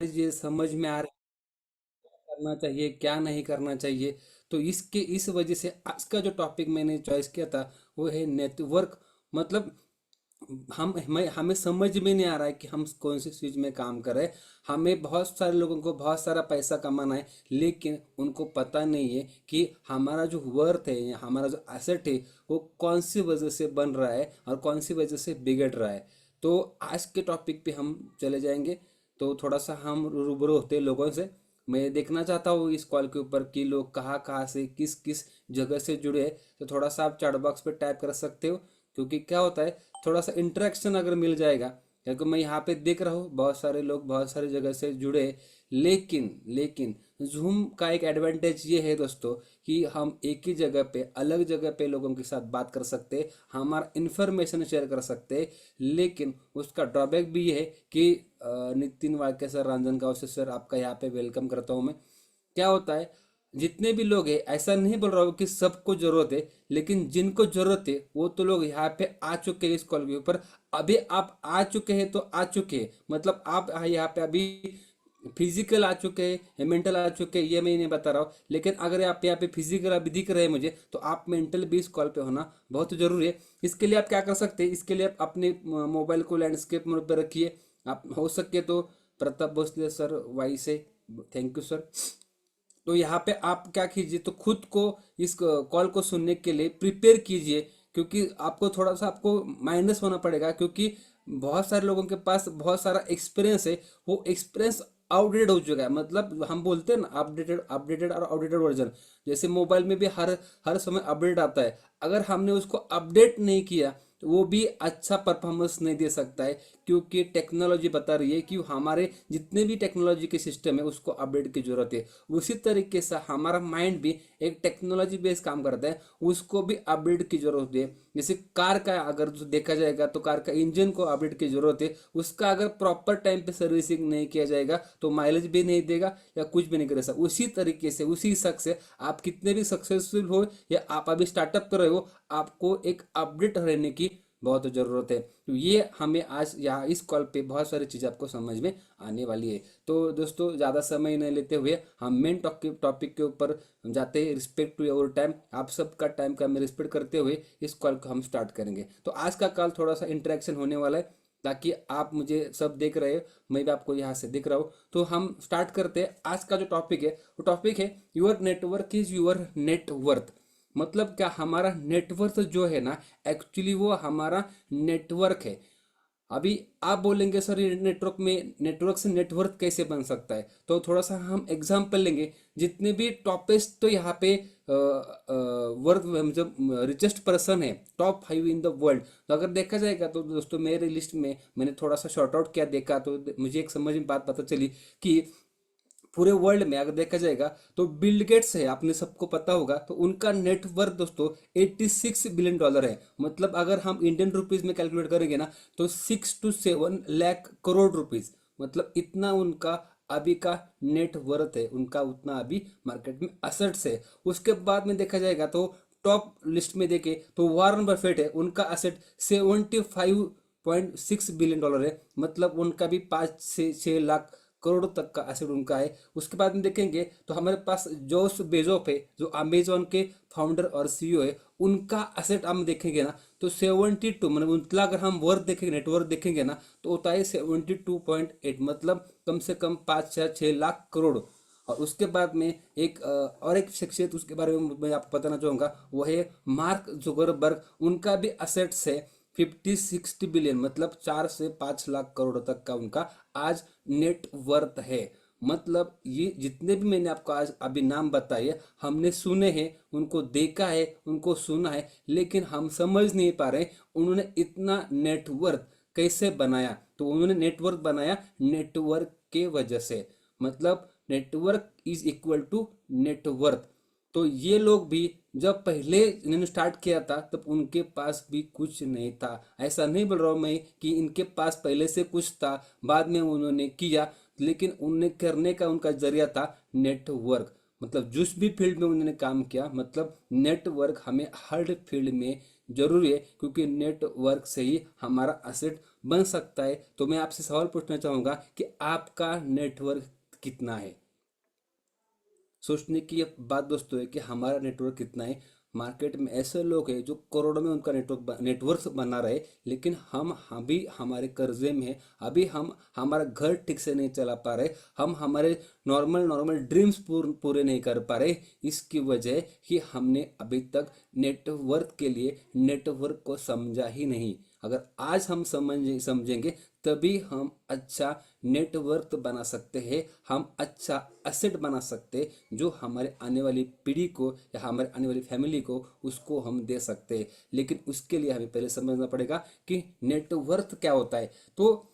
ये समझ में आ रहा है करना चाहिए क्या नहीं करना चाहिए। तो इसके इस वजह से आज का जो टॉपिक मैंने चॉइस किया था वो है नेटवर्क। मतलब हमें समझ में नहीं आ रहा है कि हम कौन सी चीज में काम कर रहे हैं। हमें बहुत सारे लोगों को बहुत सारा पैसा कमाना है, लेकिन उनको पता नहीं है कि हमारा जो वर्थ है या हमारा जो एसेट है वो कौन सी वजह से बन रहा है और कौन सी वजह से बिगड़ रहा है। तो आज के टॉपिक पे हम चले जाएंगे। तो थोड़ा सा हम रूबरू होते हैं लोगों से। मैं देखना चाहता हूँ इस कॉल के ऊपर कि लोग कहाँ कहाँ से किस किस जगह से जुड़े हैं। तो थोड़ा सा आप चैट बॉक्स पे टाइप कर सकते हो, क्योंकि क्या होता है थोड़ा सा इंटरेक्शन अगर मिल जाएगा, क्योंकि मैं यहाँ पे देख रहा हूँ बहुत सारे लोग बहुत सारी जगह से जुड़े हैं। लेकिन लेकिन जूम का एक एडवांटेज ये है दोस्तों कि हम एक ही जगह पे अलग जगह पे लोगों के साथ बात कर सकते हैं, हमारा इन्फॉर्मेशन शेयर कर सकते हैं। लेकिन उसका ड्रॉबैक भी ये है कि नितिन वाक्य सर, रंजन कौशिक सर, आपका यहाँ पे वेलकम करता हूँ मैं। क्या होता है, जितने भी लोग हैं, ऐसा नहीं बोल रहा हूँ कि सबको जरूरत है, लेकिन जिनको जरूरत है वो तो लोग यहाँ पे आ चुके हैं इस कॉल के ऊपर। अभी आप आ चुके हैं तो आ चुके हैं, मतलब आप यहाँ पे अभी फिजिकल आ चुके हैं या मेंटल आ चुके हैं ये मैं नहीं बता रहा हूँ। लेकिन अगर आप यहाँ पे फिजिकल अभी दिख रहे हैं मुझे, तो आप मेंटल भी इस कॉल पे होना बहुत जरूरी है। इसके लिए आप क्या कर सकते हैं, इसके लिए आप अपने मोबाइल को लैंडस्केप मोड पर रखिए। आप हो सके तो प्रताप भोसले सर वाई से थैंक यू सर। तो यहाँ पे आप क्या कीजिए, तो खुद को इस कॉल को सुनने के लिए प्रिपेयर कीजिए, क्योंकि आपको थोड़ा सा आपको माइनस होना पड़ेगा, क्योंकि बहुत सारे लोगों के पास बहुत सारा एक्सपीरियंस है। वो एक्सपीरियंस आउटडेटेड हो चुका है, मतलब हम बोलते हैं ना अपडेटेड अपडेटेड और आउटडेटेड वर्जन। जैसे मोबाइल में भी हर हर समय अपडेट आता है, अगर हमने उसको अपडेट नहीं किया तो वो भी अच्छा परफॉर्मेंस नहीं दे सकता है, क्योंकि टेक्नोलॉजी बता रही है कि हमारे जितने भी टेक्नोलॉजी के सिस्टम है उसको अपडेट की जरूरत है। उसी तरीके से हमारा माइंड भी एक टेक्नोलॉजी बेस्ड काम करता है, उसको भी अपडेट की जरूरत है। जैसे कार का अगर देखा जाएगा तो कार का इंजन को अपडेट की जरूरत है, उसका अगर प्रॉपर टाइम पे सर्विसिंग नहीं किया जाएगा तो माइलेज भी नहीं देगा या कुछ भी नहीं करेगा। उसी तरीके से उसी शक से आप कितने भी सक्सेसफुल हो या आप अभी स्टार्टअप कर रहे हो, आपको एक अपडेट रहने की बहुत ज़रूरत है। तो ये हमें आज यहाँ इस कॉल पे बहुत सारी चीज़ें आपको समझ में आने वाली है। तो दोस्तों ज़्यादा समय नहीं लेते हुए हम मेन टॉपिक के ऊपर जाते हैं। रिस्पेक्ट टू योर टाइम, आप सबका टाइम का मैं रिस्पेक्ट करते हुए इस कॉल को हम स्टार्ट करेंगे। तो आज का कॉल थोड़ा सा इंटरेक्शन होने वाला है, ताकि आप मुझे सब देख रहे हो, मैं भी आपको यहाँ से दिख रहा हूँ। तो हम स्टार्ट करते हैं। आज का जो टॉपिक है वो टॉपिक है your network is your net worth. मतलब क्या, हमारा नेटवर्थ जो है ना, एक्चुअली वो हमारा नेटवर्क है। अभी आप बोलेंगे सर ये नेटवर्क में नेटवर्क से नेटवर्क कैसे बन सकता है, तो थोड़ा सा हम एग्जांपल लेंगे। जितने भी टॉपेस्ट तो यहाँ पे वर्ल्ड मतलब रिचेस्ट पर्सन है, टॉप 5 इन द वर्ल्ड, तो अगर देखा जाएगा तो दोस्तों मेरे लिस्ट में मैंने थोड़ा सा शॉर्ट आउट किया, देखा तो मुझे एक समझ में बात पता चली कि पूरे वर्ल्ड में अगर देखा जाएगा तो बिल गेट्स है, आपने सबको पता होगा, तो उनका नेटवर्थ दोस्तों 86 बिलियन डॉलर है। मतलब अगर हम इंडियन रुपीज में कैलकुलेट करेंगे ना, तो 6 to 7 लाख करोड़ रुपीज, मतलब इतना उनका अभी का नेट वर्थ है, उनका उतना अभी मार्केट में असेट्स है। उसके बाद में देखा जाएगा तो टॉप लिस्ट में देखे तो वारन बफेट है, उनका असेट 75.6 बिलियन डॉलर है, मतलब उनका भी 5 से 6 लाख करोड़ तक का एसेट उनका है। उसके बाद में देखेंगे तो हमारे पास जोस बेजोफ है, जो अमेजोन के फाउंडर और सीईओ है, उनका एसेट हम देखेंगे ना तो 72, मतलब उनका अगर हम वर्थ देखेंगे नेटवर्थ देखेंगे ना तो होता है 72.8, मतलब कम से कम 5 या 6 लाख करोड़। और उसके बाद में एक और एक शख्सियत उसके बारे में मैं आपको बताना चाहूँगा, वो है मार्क जुगरबर्ग। उनका भी असेट्स है 50-60 बिलियन, मतलब 4 से 5 लाख करोड़ तक का उनका आज नेट वर्थ है। मतलब ये जितने भी मैंने आपको आज अभी नाम बताए हमने सुने हैं, उनको देखा है, उनको सुना है, लेकिन हम समझ नहीं पा रहे उन्होंने इतना नेटवर्थ कैसे बनाया। तो उन्होंने नेटवर्क बनाया नेटवर्क के वजह से, मतलब network is equal to net worth. तो ये लोग भी जब पहले इन्होंने स्टार्ट किया था तब उनके पास भी कुछ नहीं था। ऐसा नहीं बोल रहा हूँ मैं कि इनके पास पहले से कुछ था बाद में उन्होंने किया, लेकिन उन्हें करने का उनका जरिया था नेटवर्क। मतलब जिस भी फील्ड में उन्होंने काम किया, मतलब नेटवर्क हमें हर फील्ड में जरूरी है, क्योंकि नेटवर्क से ही हमारा असेट बन सकता है। तो मैं आपसे सवाल पूछना चाहूँगा कि आपका नेटवर्क कितना है। सोचने की ये बात दोस्तों है कि हमारा नेटवर्क कितना है। मार्केट में ऐसे लोग हैं जो करोड़ों में उनका नेटवर्क बना रहे, लेकिन हम अभी हमारे कर्जे में हैं। अभी हम हमारा घर ठीक से नहीं चला पा रहे। हम हमारे नॉर्मल नॉर्मल ड्रीम्स पूरे नहीं कर पा रहे। इसकी वजह कि हमने अभी तक नेटवर्क के लिए नेटवर्क को समझा ही नहीं। अगर आज हम समझेंगे तभी हम अच्छा नेटवर्क बना सकते हैं, हम अच्छा असेट बना सकते हैं जो हमारे आने वाली पीढ़ी को या हमारे आने वाली फैमिली को उसको हम दे सकते हैं। लेकिन उसके लिए हमें पहले समझना पड़ेगा कि नेटवर्क क्या होता है। तो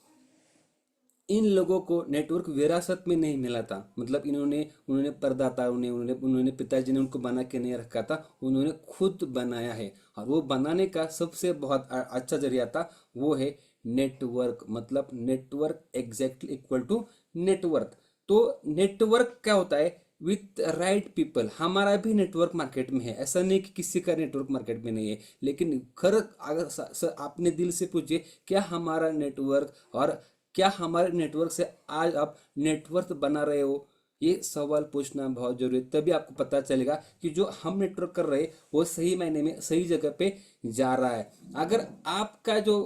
इन लोगों को नेटवर्क विरासत में नहीं मिला था। मतलब इन्होंने उन्होंने परदाताओं ने उन्होंने उन्होंने पिताजी ने उनको बना के नहीं रखा था, उन्होंने खुद बनाया है। और वो बनाने का सबसे बहुत अच्छा जरिया था, वो है नेटवर्क। मतलब network exactly equal to network. तो नेटवर्क क्या होता है? With right people. हमारा भी नेटवर्क मार्केट में है, ऐसा नहीं कि किसी का नेटवर्क मार्केट में नहीं है। लेकिन खर अगर आपने दिल से पूछिए क्या हमारा नेटवर्क, और क्या हमारे नेटवर्क से आज आप नेटवर्क बना रहे हो? ये सवाल पूछना बहुत जरूरी है। तभी आपको पता चलेगा कि जो हम नेटवर्क कर रहे हैं वो सही मायने में सही जगह पे जा रहा है। अगर आपका जो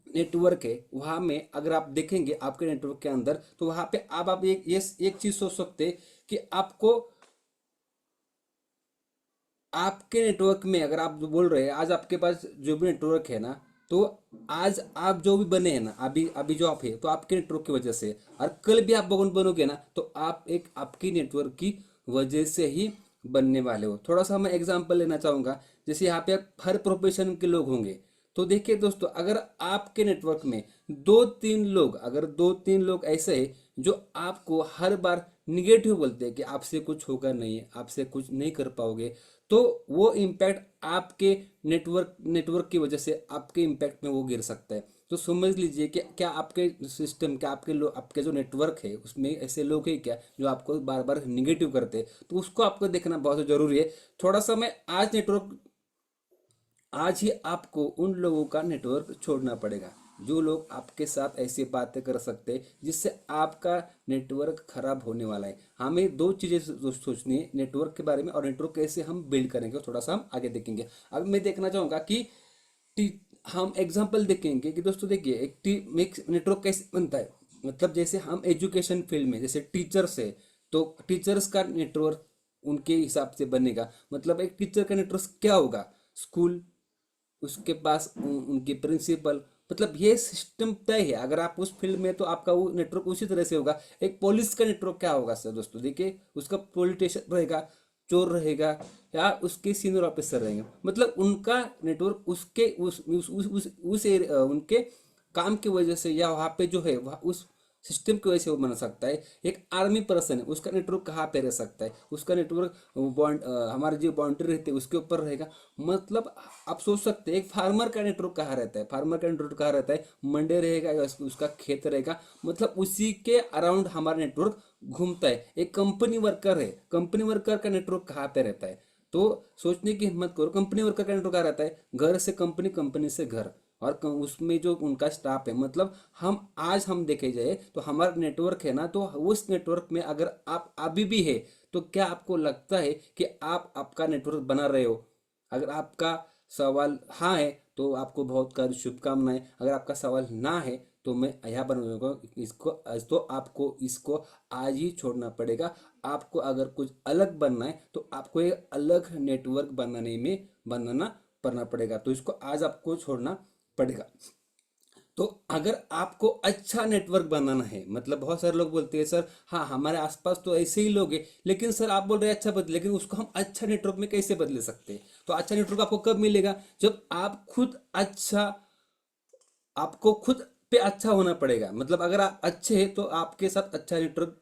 नेटवर्क है वहां में अगर आप देखेंगे आपके नेटवर्क के अंदर, तो वहां पे आप एक चीज सोच सकते हैं कि आपको आपके नेटवर्क में, अगर आप जो बोल रहे हैं आज आपके पास जो भी नेटवर्क है ना, तो आज आप जो भी बने हैं ना, अभी अभी जो आप है तो आपके नेटवर्क की वजह से। और कल भी आप बनोगे ना तो आप एक आपकी नेटवर्क की वजह से ही बनने वाले हो। थोड़ा सा मैं एग्जांपल लेना चाहूंगा। जैसे यहाँ पे हर प्रोफेशन के लोग होंगे। तो देखिए दोस्तों, अगर आपके नेटवर्क में दो तीन लोग ऐसे हैं जो आपको हर बार निगेटिव बोलते हैं कि आपसे कुछ होगा नहीं, आपसे कुछ नहीं कर पाओगे, तो वो इम्पैक्ट आपके नेटवर्क की वजह से आपके इम्पैक्ट में वो गिर सकता है। तो समझ लीजिए कि क्या आपके सिस्टम, क्या आपके जो नेटवर्क है उसमें ऐसे लोग हैं क्या जो आपको बार बार निगेटिव करते हैं? तो उसको आपको देखना बहुत जरूरी है। थोड़ा सा मैं आज ही आपको उन लोगों का नेटवर्क छोड़ना पड़ेगा जो लोग आपके साथ ऐसी बातें कर सकते हैं जिससे आपका नेटवर्क खराब होने वाला है। हमें दो चीजें सोचनी है नेटवर्क के बारे में, और नेटवर्क कैसे हम बिल्ड करेंगे थोड़ा सा हम आगे देखेंगे। अब मैं देखना चाहूंगा कि हम एग्जांपल देखेंगे कि दोस्तों देखिए एक नेटवर्क कैसे बनता है। मतलब जैसे हम एजुकेशन फील्ड में जैसे टीचर्स है, तो टीचर्स का नेटवर्क उनके हिसाब से बनेगा। मतलब एक टीचर का नेटवर्क क्या होगा? स्कूल, उसके पास उनके प्रिंसिपल, मतलब ये सिस्टम तय है। अगर आप उस फील्ड में तो आपका वो नेटवर्क उसी तरह से होगा। एक पुलिस का नेटवर्क क्या होगा सर? दोस्तों देखिए, उसका पॉलिटिशियन रहेगा, चोर रहेगा, या उसके सीनियर ऑफिसर रहेंगे। मतलब उनका नेटवर्क उसके उनके काम की वजह से या वहाँ पे जो है वह उस सिस्टम की वजह से वो बन सकता है। एक आर्मी पर्सन है, उसका नेटवर्क कहाँ पे रह सकता है? उसका नेटवर्क हमारे जो बाउंड्री रहती है उसके ऊपर रहेगा। मतलब आप सोच सकते हैं एक फार्मर का नेटवर्क कहाँ रहता है? फार्मर का नेटवर्क कहाँ रहता है? मंडे रहेगा या उसका खेत रहेगा। मतलब उसी के अराउंड हमारा नेटवर्क घूमता है। एक कंपनी वर्कर है, कंपनी वर्कर का नेटवर्क कहाँ पे रहता है? तो सोचने की हिम्मत करो, कंपनी वर्कर का नेटवर्क कहाँ रहता है? घर से कंपनी, कंपनी से घर, और उसमें जो उनका स्टाफ है। मतलब हम देखे जाए तो हमारा नेटवर्क है ना, तो उस नेटवर्क में अगर आप अभी भी है तो क्या आपको लगता है कि आप आपका नेटवर्क बना रहे हो? अगर आपका सवाल हाँ है तो आपको बहुत कर शुभकामनाएं। अगर आपका सवाल ना है तो मैं यह बनूंगा इसको, तो आपको इसको आज ही छोड़ना पड़ेगा। आपको अगर कुछ अलग बनना है तो आपको एक अलग नेटवर्क बनाना पड़ना पड़ेगा। तो इसको आज आपको छोड़ना पड़ेगा। तो अगर आपको अच्छा नेटवर्क बनाना है, मतलब बहुत सारे लोग बोलते हैं सर हाँ हमारे आसपास तो ऐसे ही लोग हैं, लेकिन सर आप बोल रहे हैं अच्छा बदले, लेकिन उसको हम अच्छा नेटवर्क में कैसे बदले सकते हैं? तो अच्छा नेटवर्क आपको कब मिलेगा? जब आप खुद अच्छा, आपको खुद पे अच्छा होना पड़ेगा। मतलब अगर आप अच्छे हैं तो आपके साथ अच्छा नेटवर्क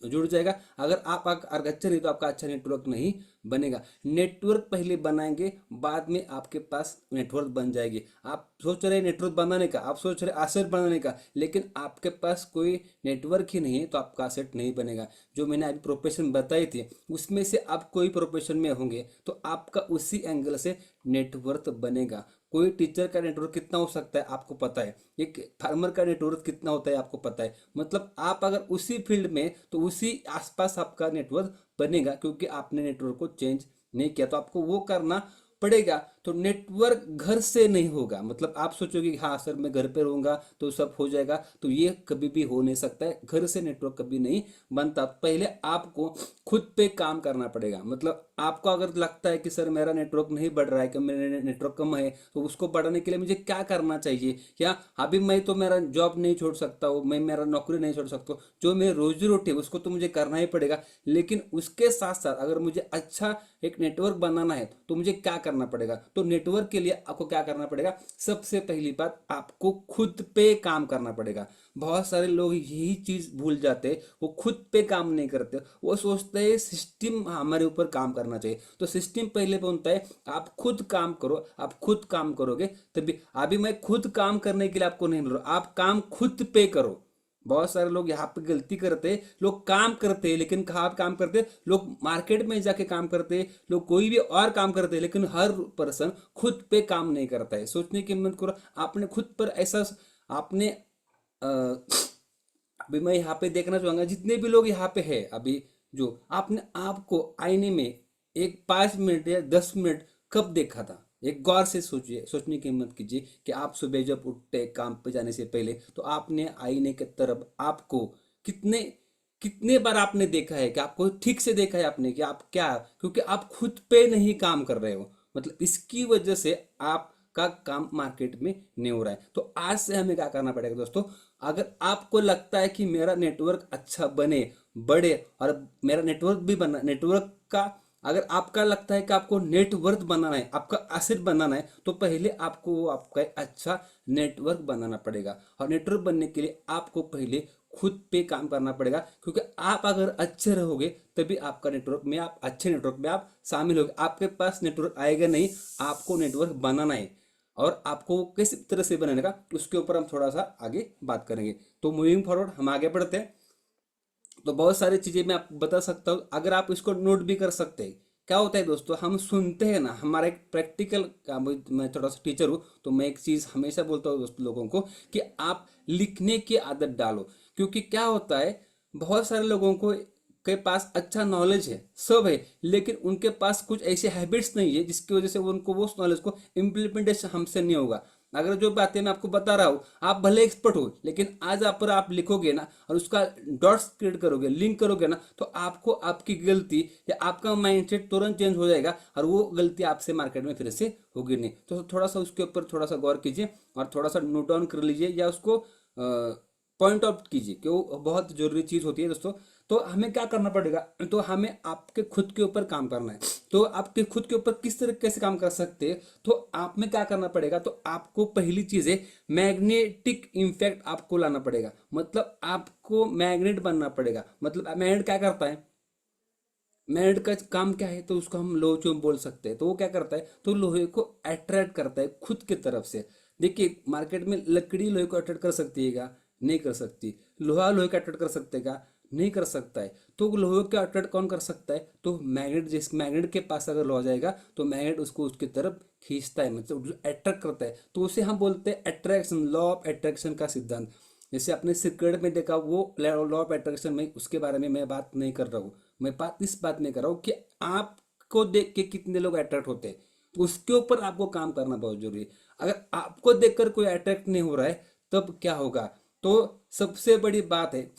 जुड़ जाएगा। अगर आप अगर अच्छे नहीं तो आपका अच्छा नेटवर्क नहीं बनेगा। नेटवर्क पहले बनाएंगे, बाद में आपके पास नेटवर्क बन जाएगी। आप सोच रहे हैं नेटवर्क बनाने का, आप सोच रहे एसेट बनाने का, लेकिन आपके पास कोई नेटवर्क ही नहीं है तो आपका एसेट नहीं बनेगा। जो मैंने अभी प्रोफेशन बताई थी उसमें से आप कोई प्रोफेशन में होंगे तो आपका उसी एंगल से नेटवर्क बनेगा। कोई टीचर का नेटवर्क कितना हो सकता है आपको पता है, एक फार्मर का नेटवर्क कितना होता है आपको पता है। मतलब आप अगर उसी फील्ड में तो उसी आसपास आपका नेटवर्क बनेगा, क्योंकि आपने नेटवर्क को चेंज नहीं किया तो आपको वो करना पड़ेगा। तो नेटवर्क घर से नहीं होगा। मतलब आप सोचोगे कि हाँ सर मैं घर पे रहूंगा तो सब हो जाएगा, तो ये कभी भी हो नहीं सकता है। घर से नेटवर्क कभी नहीं बनता। पहले आपको खुद पे काम करना पड़ेगा। मतलब आपको अगर लगता है कि सर मेरा नेटवर्क नहीं बढ़ रहा है, कि मेरा नेटवर्क कम है, तो उसको बढ़ाने के लिए मुझे क्या करना चाहिए। या अभी मैं तो मेरा जॉब नहीं छोड़ सकता हूँ, मैं मेरा नौकरी नहीं छोड़ सकता हूँ, जो मेरी रोजी रोटी है उसको तो मुझे करना ही पड़ेगा। लेकिन उसके साथ साथ अगर मुझे अच्छा एक नेटवर्क बनाना है तो मुझे क्या करना पड़ेगा। तो नेटवर्क के लिए आपको क्या करना पड़ेगा, सबसे पहली बात आपको खुद पे काम करना पड़ेगा। बहुत सारे लोग यही चीज भूल जाते हैं, वो खुद पे काम नहीं करते, वो सोचते हैं सिस्टम हमारे ऊपर काम करना चाहिए। तो सिस्टम पहले बनता है आप खुद काम करो। आप खुद काम करोगे तभी। अभी मैं खुद काम करने के लिए आपको नहीं बोल रहा, आप काम खुद पे करो। बहुत सारे लोग यहाँ पे गलती करते हैं, लोग काम करते हैं लेकिन कहाँ पे काम करते हैं, लोग मार्केट में जाके काम करते हैं, लोग कोई भी और काम करते हैं, लेकिन हर पर्सन खुद पे काम नहीं करता है। सोचने की हिम्मत करो, आपने खुद पर ऐसा आपने अभी मैं यहाँ पे देखना चाहूंगा जितने भी लोग यहाँ पे है अभी, जो आपने आपको आईने में एक 5 मिनट या 10 मिनट कब देखा था। एक गौर से सोचिए, सोचने की हिम्मत कीजिए कि आप सुबह जब उठते काम पे जाने से पहले तो आपने आईने की तरफ आपको कितने कितने बार आपने देखा है, कि आपको ठीक से देखा है आपने कि आप क्या, क्योंकि आप खुद पे नहीं काम कर रहे हो। मतलब इसकी वजह से आपका काम मार्केट में नहीं हो रहा है। तो आज से हमें क्या करना पड़ेगा दोस्तों, अगर आपको लगता है कि मेरा नेटवर्क अच्छा बने, बढ़े, और मेरा नेटवर्क भी बना, नेटवर्क का अगर आपका लगता है कि आपको नेटवर्क बनाना है, आपका एसेट बनाना है, तो पहले आपको आपका एक अच्छा नेटवर्क बनाना पड़ेगा। और नेटवर्क बनने के लिए आपको पहले खुद पे काम करना पड़ेगा, क्योंकि आप अगर अच्छे रहोगे तभी आपका नेटवर्क में, आप अच्छे नेटवर्क में आप शामिल होगे। आपके पास नेटवर्क आएगा नहीं, आपको नेटवर्क बनाना है। और आपको किस तरह से बनाने का उसके ऊपर हम थोड़ा सा आगे बात करेंगे। तो मूविंग फॉरवर्ड हम आगे बढ़ते हैं। तो बहुत सारी चीजें मैं आपको बता सकता हूँ, अगर आप इसको नोट भी कर सकते हैं। क्या होता है दोस्तों, हम सुनते हैं ना, हमारा एक प्रैक्टिकल काम, मैं थोड़ा सा टीचर हूँ तो मैं एक चीज हमेशा बोलता हूँ दोस्त लोगों को कि आप लिखने की आदत डालो। क्योंकि क्या होता है, बहुत सारे लोगों को के पास अच्छा नॉलेज है, सब है, लेकिन उनके पास कुछ ऐसे हैबिट्स नहीं है जिसकी वजह से वो उनको वो नॉलेज को इम्प्लीमेंटेशन हमसे नहीं होगा। अगर जो बातें मैं आपको बता रहा हूँ, आप भले एक्सपर्ट हो, लेकिन आज आप पर आप लिखोगे ना और उसका डॉट्स क्रिएट करोगे, लिंक करोगे ना, तो आपको आपकी गलती या आपका माइंडसेट तुरंत चेंज हो जाएगा और वो गलती आपसे मार्केट में फिर से होगी नहीं। तो थोड़ा सा उसके ऊपर थोड़ा सा गौर कीजिए और थोड़ा सा नोट डाउन कर लीजिए या उसको पॉइंट आउट कीजिए कि वो बहुत जरूरी चीज होती है दोस्तों। तो हमें क्या करना पड़ेगा, तो हमें आपके खुद के ऊपर काम करना है। तो आपके खुद के ऊपर किस तरीके से काम कर सकते हैं, तो आप में क्या करना पड़ेगा, तो आपको पहली चीज है मैग्नेटिक इम्पैक्ट आपको लाना पड़ेगा। मतलब आपको मैग्नेट बनना पड़ेगा। मतलब मैग्नेट क्या करता है, मैग्नेट का काम क्या है, तो उसको हम लोहे चुंब बोल सकते हैं। तो वो क्या करता है, तो लोहे को अट्रैक्ट करता है खुद की तरफ से। देखिए मार्केट में लकड़ी लोहे को अट्रैक्ट कर सकती है क्या, नहीं कर सकती। लोहा लोहे को अट्रैक्ट कर सकते हैं क्या, नहीं कर सकता है। तो लोहे को अट्रैक्ट कौन कर सकता है, तो मैग्नेट। जिस मैग्नेट के पास अगर लोहा जाएगा तो मैग्नेट उसको उसकी तरफ खींचता है, मतलब अट्रैक्ट करता है। तो उसे हम बोलते हैं अट्रैक्शन, लॉ ऑफ अट्रैक्शन का सिद्धांत। जैसे आपने सिक्रेट में देखा, वो लॉ ऑफ अट्रैक्शन में, उसके बारे में मैं बात नहीं कर रहा हूँ। मैं बात इस बात में कर रहा हूँ कि आपको देख के कितने लोग अट्रैक्ट होते हैं, तो उसके ऊपर आपको काम करना बहुत जरूरी है। अगर आपको देखकर कोई अट्रैक्ट नहीं हो रहा है तब क्या होगा। तो सबसे बड़ी बात है,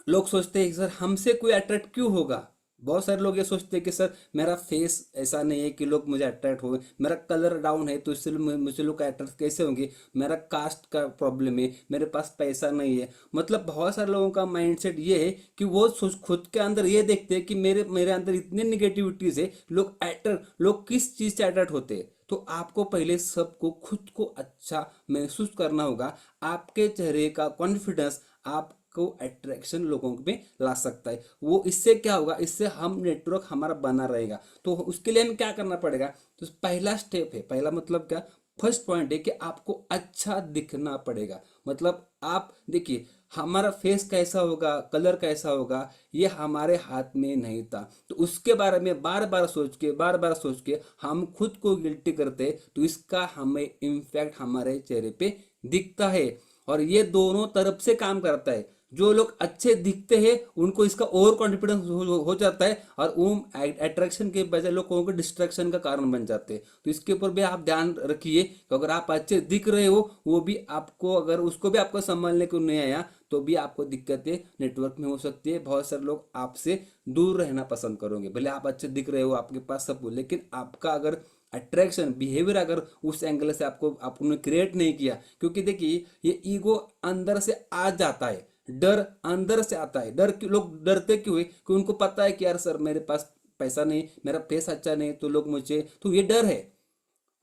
लोग सोचते हैं कि सर हमसे कोई अट्रैक्ट क्यों होगा। बहुत सारे लोग ये सोचते हैं कि सर मेरा फेस ऐसा नहीं है कि लोग मुझे अट्रैक्ट हो, मेरा कलर डाउन है तो इससे मुझे लोग अट्रैक्ट कैसे होंगे, मेरा कास्ट का प्रॉब्लम है, मेरे पास पैसा नहीं है। मतलब बहुत सारे लोगों का माइंडसेट ये है कि वो खुद के अंदर ये देखते हैं कि मेरे मेरे अंदर इतने निगेटिविटीज है, लोग किस चीज से अट्रैक्ट होते हैं। तो आपको पहले सबको खुद को अच्छा महसूस करना होगा। आपके चेहरे का कॉन्फिडेंस, आप आपको अट्रैक्शन लोगों में ला सकता है। वो इससे क्या होगा, इससे हम नेटवर्क हमारा बना रहेगा। तो उसके लिए हमें क्या करना पड़ेगा, तो पहला स्टेप है, पहला मतलब क्या, फर्स्ट पॉइंट है कि आपको अच्छा दिखना पड़ेगा। मतलब आप देखिए, हमारा फेस कैसा होगा, कलर कैसा होगा, ये हमारे हाथ में नहीं था। तो उसके बारे में बार बार सोच के हम खुद को गिल्टी करते, तो इसका हमें इम्पैक्ट हमारे चेहरे पे दिखता है। और ये दोनों तरफ से काम करता है। जो लोग अच्छे दिखते हैं उनको इसका ओवर कॉन्फिडेंस हो जाता है, और वो अट्रैक्शन के बजाय लोगों को डिस्ट्रैक्शन का कारण बन जाते हैं। तो इसके ऊपर भी आप ध्यान रखिए कि अगर आप अच्छे दिख रहे हो, वो भी आपको, अगर उसको भी आपको संभालने को नहीं आया, तो भी आपको दिक्कतें नेटवर्क में हो सकती है। बहुत सारे लोग आपसे दूर रहना पसंद करोगे, भले आप अच्छे दिख रहे हो, आपके पास सब, लेकिन आपका अगर अट्रैक्शन बिहेवियर अगर उस एंगल से आपने क्रिएट नहीं किया, क्योंकि देखिए ये ईगो अंदर से आ जाता है, डर अंदर से आता है। लोग डरते क्यों है, कि उनको पता है कि यार सर मेरे पास पैसा नहीं, मेरा फेस अच्छा नहीं, तो लोग मुझे, तो ये डर है।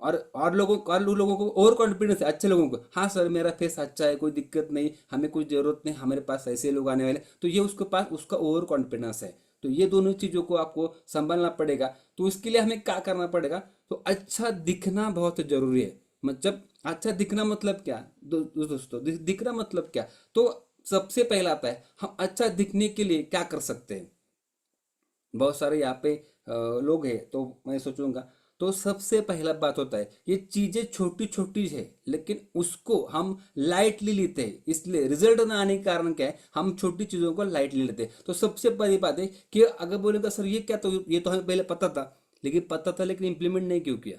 और लोगों को ओवर कॉन्फिडेंस है, अच्छे लोगों को, हाँ सर मेरा फेस अच्छा है, कोई दिक्कत नहीं, हमें कोई जरूरत नहीं, हमारे पास ऐसे लोग आने वाले, तो ये उसके पास उसका ओवर कॉन्फिडेंस है। तो ये दोनों चीजों को आपको संभालना पड़ेगा। तो इसके लिए हमें क्या करना पड़ेगा, तो अच्छा दिखना बहुत जरूरी है। मतलब अच्छा दिखना मतलब क्या, दोस्तों दिखना मतलब क्या, तो सबसे पहला आता है, हम अच्छा दिखने के लिए क्या कर सकते हैं। बहुत सारे यहाँ पे लोग हैं, तो मैं सोचूंगा, तो सबसे पहला बात होता है, ये चीजें छोटी छोटी है, लेकिन उसको हम लाइटली लेते हैं, इसलिए रिजल्ट ना आने के कारण क्या है, हम छोटी चीजों को लाइटली लेते हैं। तो सबसे पहली बात है कि अगर बोलेगा सर ये क्या, तो ये तो हमें पहले पता था, लेकिन इम्प्लीमेंट नहीं क्यों किया,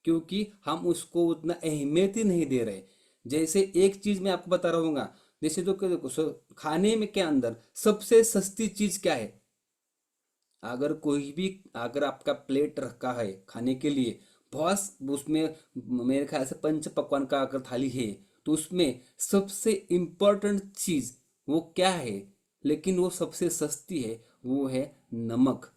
क्योंकि हम उसको उतना अहमियत ही नहीं दे रहे। जैसे एक चीज मैं आपको बता रहा हूँ, जैसे तो देखो, खाने में के अंदर सबसे सस्ती चीज क्या है, अगर कोई भी, अगर आपका प्लेट रखा है खाने के लिए, बहुत उसमें मेरे ख्याल से पंच पकवान का अगर थाली है, तो उसमें सबसे इम्पोर्टेंट चीज वो क्या है, लेकिन वो सबसे सस्ती है, वो है नमक।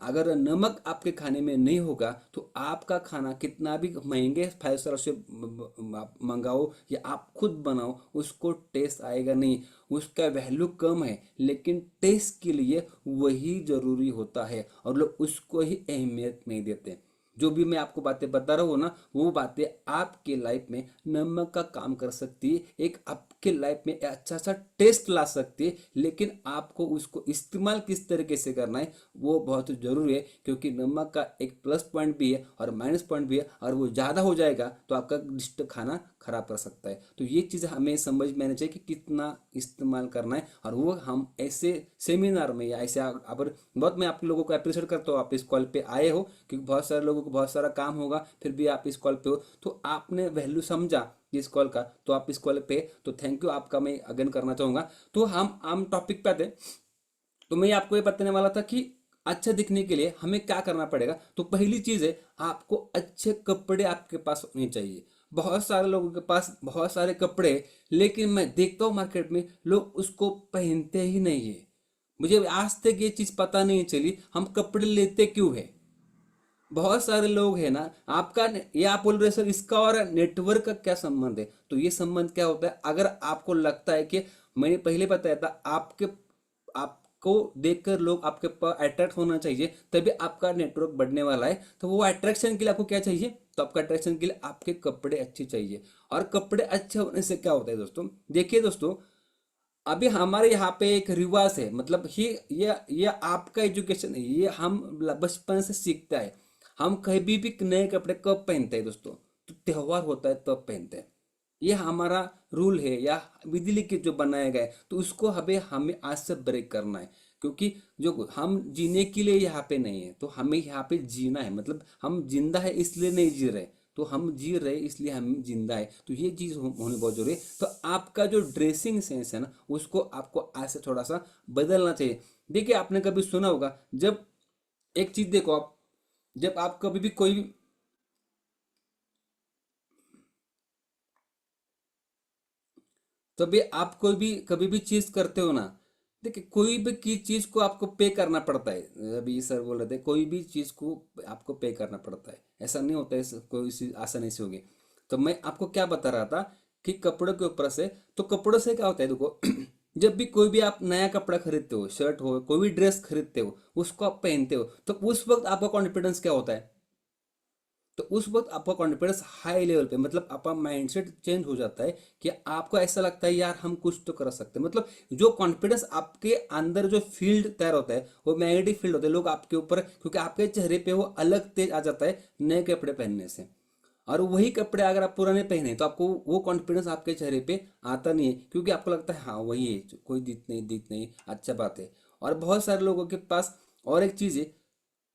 अगर नमक आपके खाने में नहीं होगा, तो आपका खाना कितना भी महंगे 5 स्टार से आप मंगाओ या आप खुद बनाओ, उसको टेस्ट आएगा नहीं। उसका वैल्यू कम है, लेकिन टेस्ट के लिए वही जरूरी होता है, और लोग उसको ही अहमियत नहीं देते। जो भी मैं आपको बातें बता रहा हूँ ना, वो बातें आपके लाइफ में नमक का काम कर सकती है, एक आपके लाइफ में अच्छा सा टेस्ट ला सकती है। लेकिन आपको उसको इस्तेमाल किस तरीके से करना है, वो बहुत जरूरी है, क्योंकि नमक का एक प्लस पॉइंट भी है और माइनस पॉइंट भी है। और वो ज़्यादा हो जाएगा तो आपका डिस्ट खाना खराब कर सकता है। तो ये चीज़ हमें समझ में आनी चाहिए कि कितना इस्तेमाल करना है, और वो हम ऐसे सेमिनार में या ऐसे अगर, बहुत मैं आप लोगों को अप्रिशिएट करता हूँ, आप इस कॉल पे आए हो, क्योंकि बहुत सारे लोगों को बहुत सारा काम होगा, फिर भी आप इस कॉल पे हो, तो आपने वैल्यू समझा इस कॉल का, तो आप इस कॉल पे, तो थैंक यू आपका मैं अगेन करना चाहूंगा। तो हम आम टॉपिक पे आते हैं। तो मैं आपको ये बताने वाला था कि अच्छा दिखने के लिए हमें क्या करना पड़ेगा। तो पहली चीज है, आपको अच्छे कपड़े आपके पास होने चाहिए। बहुत सारे लोगों के पास बहुत सारे कपड़े हैं, लेकिन मैं देखता हूँ मार्केट में लोग उसको पहनते ही नहीं है। मुझे आज तक ये चीज पता नहीं चली, हम कपड़े लेते क्यों है। बहुत सारे लोग हैं ना, ये आप बोल रहे सर इसका और नेटवर्क का क्या संबंध है, तो ये संबंध क्या होता है, अगर आपको लगता है कि, मैंने पहले बताया था, आपको देखकर लोग आपके पास अट्रैक्ट होना चाहिए, तभी आपका नेटवर्क बढ़ने वाला है। तो वो अट्रैक्शन के लिए आपको क्या चाहिए, तो आपका अट्रैक्शन के लिए आपके कपड़े अच्छे चाहिए। और कपड़े अच्छे होने से क्या होता है दोस्तों, देखिए दोस्तों, अभी हमारे यहाँ पे एक रिवाज है, मतलब ये आपका एजुकेशन है, ये हम बचपन से सीखता है। हम कभी भी नए कपड़े कब पहनते हैं दोस्तों, तो त्योहार होता है तब पहनते हैं। ये हमारा रूल है या विधि लिखित जो बनाया गया है, तो उसको हमें हमें आज से ब्रेक करना है। क्योंकि जो हम जीने के लिए यहाँ पे नहीं है, तो हमें यहाँ पे जीना है। मतलब हम जिंदा है इसलिए नहीं जी रहे, तो हम जी रहे इसलिए हम जिंदा है। तो ये चीज होनी बहुत जरूरी है। तो आपका जो ड्रेसिंग सेंस है ना, उसको आपको आज से थोड़ा सा बदलना चाहिए। देखिए आपने कभी सुना होगा, जब एक चीज देखो आप, जब आप कभी भी कोई, तभी आप कोई भी कभी भी चीज करते हो ना, देखिए कोई भी की चीज को आपको पे करना पड़ता है। अभी सर बोल रहे थे कोई भी चीज को आपको पे करना पड़ता है, ऐसा नहीं होता है कोई चीज आसानी से होगी। तो मैं आपको क्या बता रहा था कि कपड़ों के ऊपर से, तो कपड़ों से क्या होता है देखो जब भी कोई भी आप नया कपड़ा खरीदते हो, शर्ट हो, कोई भी ड्रेस खरीदते हो, उसको आप पहनते हो, तो उस वक्त आपका कॉन्फिडेंस क्या होता है? तो उस वक्त आपका कॉन्फिडेंस हाई लेवल पे, मतलब आपका माइंडसेट चेंज हो जाता है कि आपको ऐसा लगता है यार हम कुछ तो कर सकते हैं। मतलब जो कॉन्फिडेंस आपके अंदर जो फील्ड तैयार होता है वो मैग्नेटिक फील्ड होता है, लोग आपके ऊपर, क्योंकि आपके चेहरे पे वो अलग तेज आ जाता है नए कपड़े पहनने से। और वही कपड़े अगर आप पुराने पहने तो आपको वो कॉन्फिडेंस आपके चेहरे पे आता नहीं है, क्योंकि आपको लगता है हाँ वही है, कोई दिख नहीं, अच्छा बात है। और बहुत सारे लोगों के पास और एक चीज़ है,